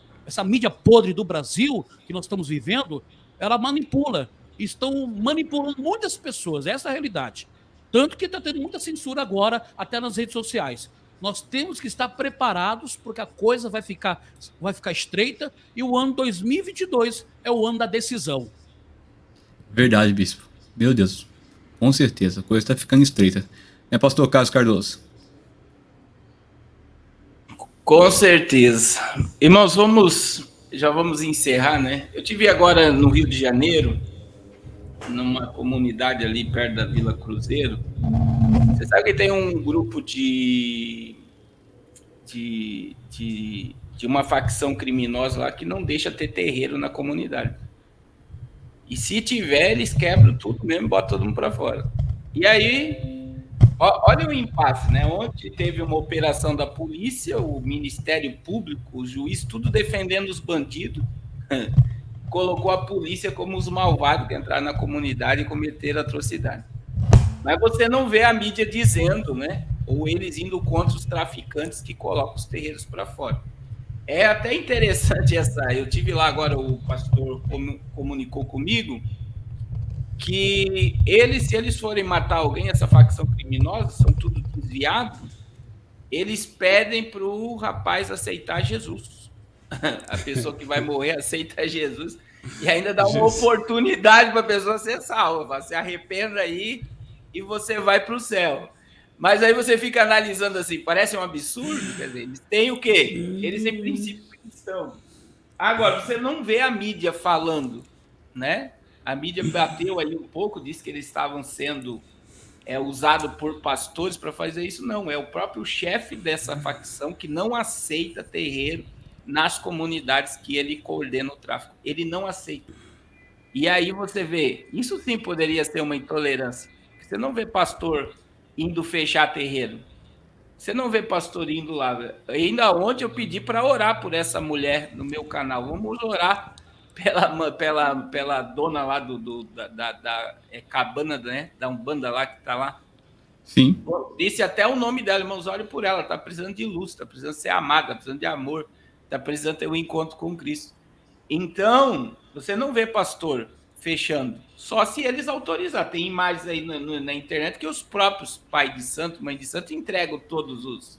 do Brasil, que nós estamos vivendo, ela manipula. Estão manipulando muitas pessoas, essa é a realidade. Tanto que está tendo muita censura agora, até nas redes sociais. Nós temos que estar preparados, porque a coisa vai ficar estreita, e o ano 2022 é o ano da decisão. Verdade, bispo. Meu Deus. Com certeza, a coisa está ficando estreita. É, pastor Carlos Cardoso? Com certeza. Irmãos, já vamos encerrar, né? Eu tive agora no Rio de Janeiro, numa comunidade ali perto da Vila Cruzeiro. Você sabe que tem um grupo de uma facção criminosa lá que não deixa ter terreiro na comunidade. E se tiver, eles quebram tudo mesmo, botam todo mundo para fora. E aí, olha o impasse, né? Ontem teve uma operação da polícia, o Ministério Público, o juiz, tudo defendendo os bandidos, colocou a polícia como os malvados que entraram na comunidade e cometeram atrocidade. Mas você não vê a mídia dizendo, né? Ou eles indo contra os traficantes que colocam os terreiros para fora. É até interessante essa. Eu tive lá agora, o pastor comunicou comigo que se eles forem matar alguém, essa facção criminosa, são tudo desviados, eles pedem para o rapaz aceitar Jesus. A pessoa que vai morrer aceita Jesus e ainda dá uma oportunidade para a pessoa ser salva. Se arrependa aí e você vai para o céu. Mas aí você fica analisando assim, parece um absurdo, quer dizer, eles têm o quê? Eles têm princípio cristão. Agora, você não vê a mídia falando, né? A mídia bateu ali um pouco, disse que eles estavam sendo usados por pastores para fazer isso. Não, é o próprio chefe dessa facção que não aceita terreiro nas comunidades que ele coordena o tráfico. Ele não aceita. E aí você vê, isso sim poderia ser uma intolerância. Você não vê pastor indo fechar terreiro. Você não vê pastor indo lá. Ainda ontem eu pedi para orar por essa mulher no meu canal. Vamos orar pela dona lá da cabana, né? Da Umbanda lá que está lá. Sim. Disse até o nome dela, irmãos, olhem por ela. Está precisando de luz, está precisando ser amada, está precisando de amor, está precisando ter um encontro com Cristo. Então, você não vê pastor fechando, só se eles autorizar. Tem imagens aí na internet que os próprios pai de santo, mãe de santo, entregam todos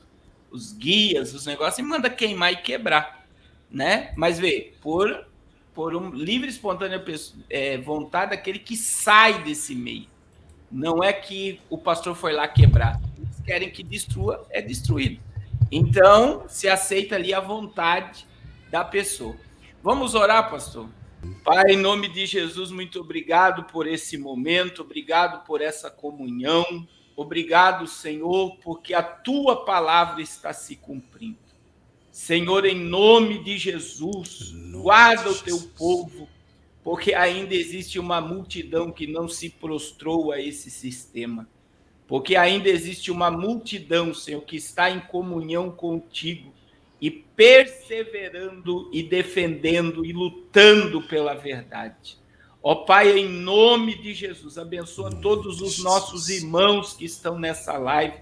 os guias, os negócios, e manda queimar e quebrar, né? Mas vê, por um livre e espontânea vontade daquele que sai desse meio. Não é que o pastor foi lá quebrar. Eles querem que destrua, é destruído. Então, se aceita ali a vontade da pessoa. Vamos orar, pastor? Pai, em nome de Jesus, muito obrigado por esse momento, obrigado por essa comunhão, obrigado, Senhor, porque a Tua palavra está se cumprindo. Senhor, em nome de Jesus, guarda o Teu povo, porque ainda existe uma multidão que não se prostrou a esse sistema, porque ainda existe uma multidão, Senhor, que está em comunhão contigo, e perseverando e defendendo e lutando pela verdade. Ó Pai, em nome de Jesus, abençoa todos os nossos irmãos que estão nessa live.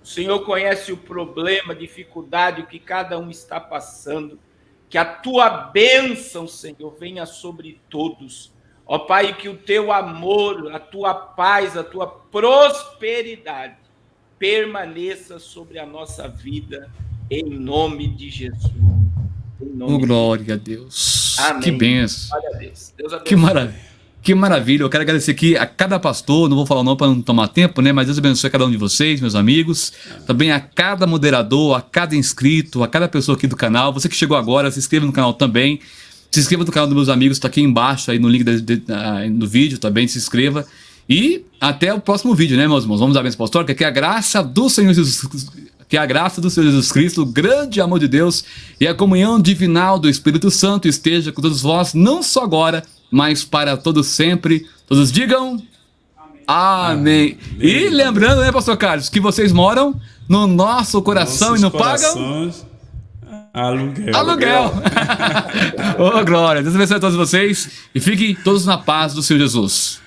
O Senhor conhece o problema, a dificuldade, o que cada um está passando. Que a Tua bênção, Senhor, venha sobre todos. Ó Pai, que o teu amor, a tua paz, a tua prosperidade permaneça sobre a nossa vida, em nome de Jesus. Oh, glória a Deus. Amém. Que benção. Glória a Deus. Deus abençoe. Que maravilha. Que maravilha. Eu quero agradecer aqui a cada pastor, não vou falar o nome para não tomar tempo, né? Mas Deus abençoe cada um de vocês, meus amigos. Também a cada moderador, a cada inscrito, a cada pessoa aqui do canal. Você que chegou agora, se inscreva no canal também. Se inscreva no canal dos meus amigos, está aqui embaixo, aí no link do vídeo também, se inscreva. E até o próximo vídeo, né, meus irmãos? Vamos dar bênção apostólica, que a graça do Senhor Jesus Cristo, que a graça do Senhor Jesus Cristo, o grande amor de Deus e a comunhão divinal do Espírito Santo esteja com todos vós, não só agora, mas para todos sempre. Todos digam amém. E lembrando, né, pastor Carlos, que vocês moram no nosso coração. Nossos e não corações, pagam aluguel. Ô, glória. Deus abençoe a todos vocês e fiquem todos na paz do Senhor Jesus.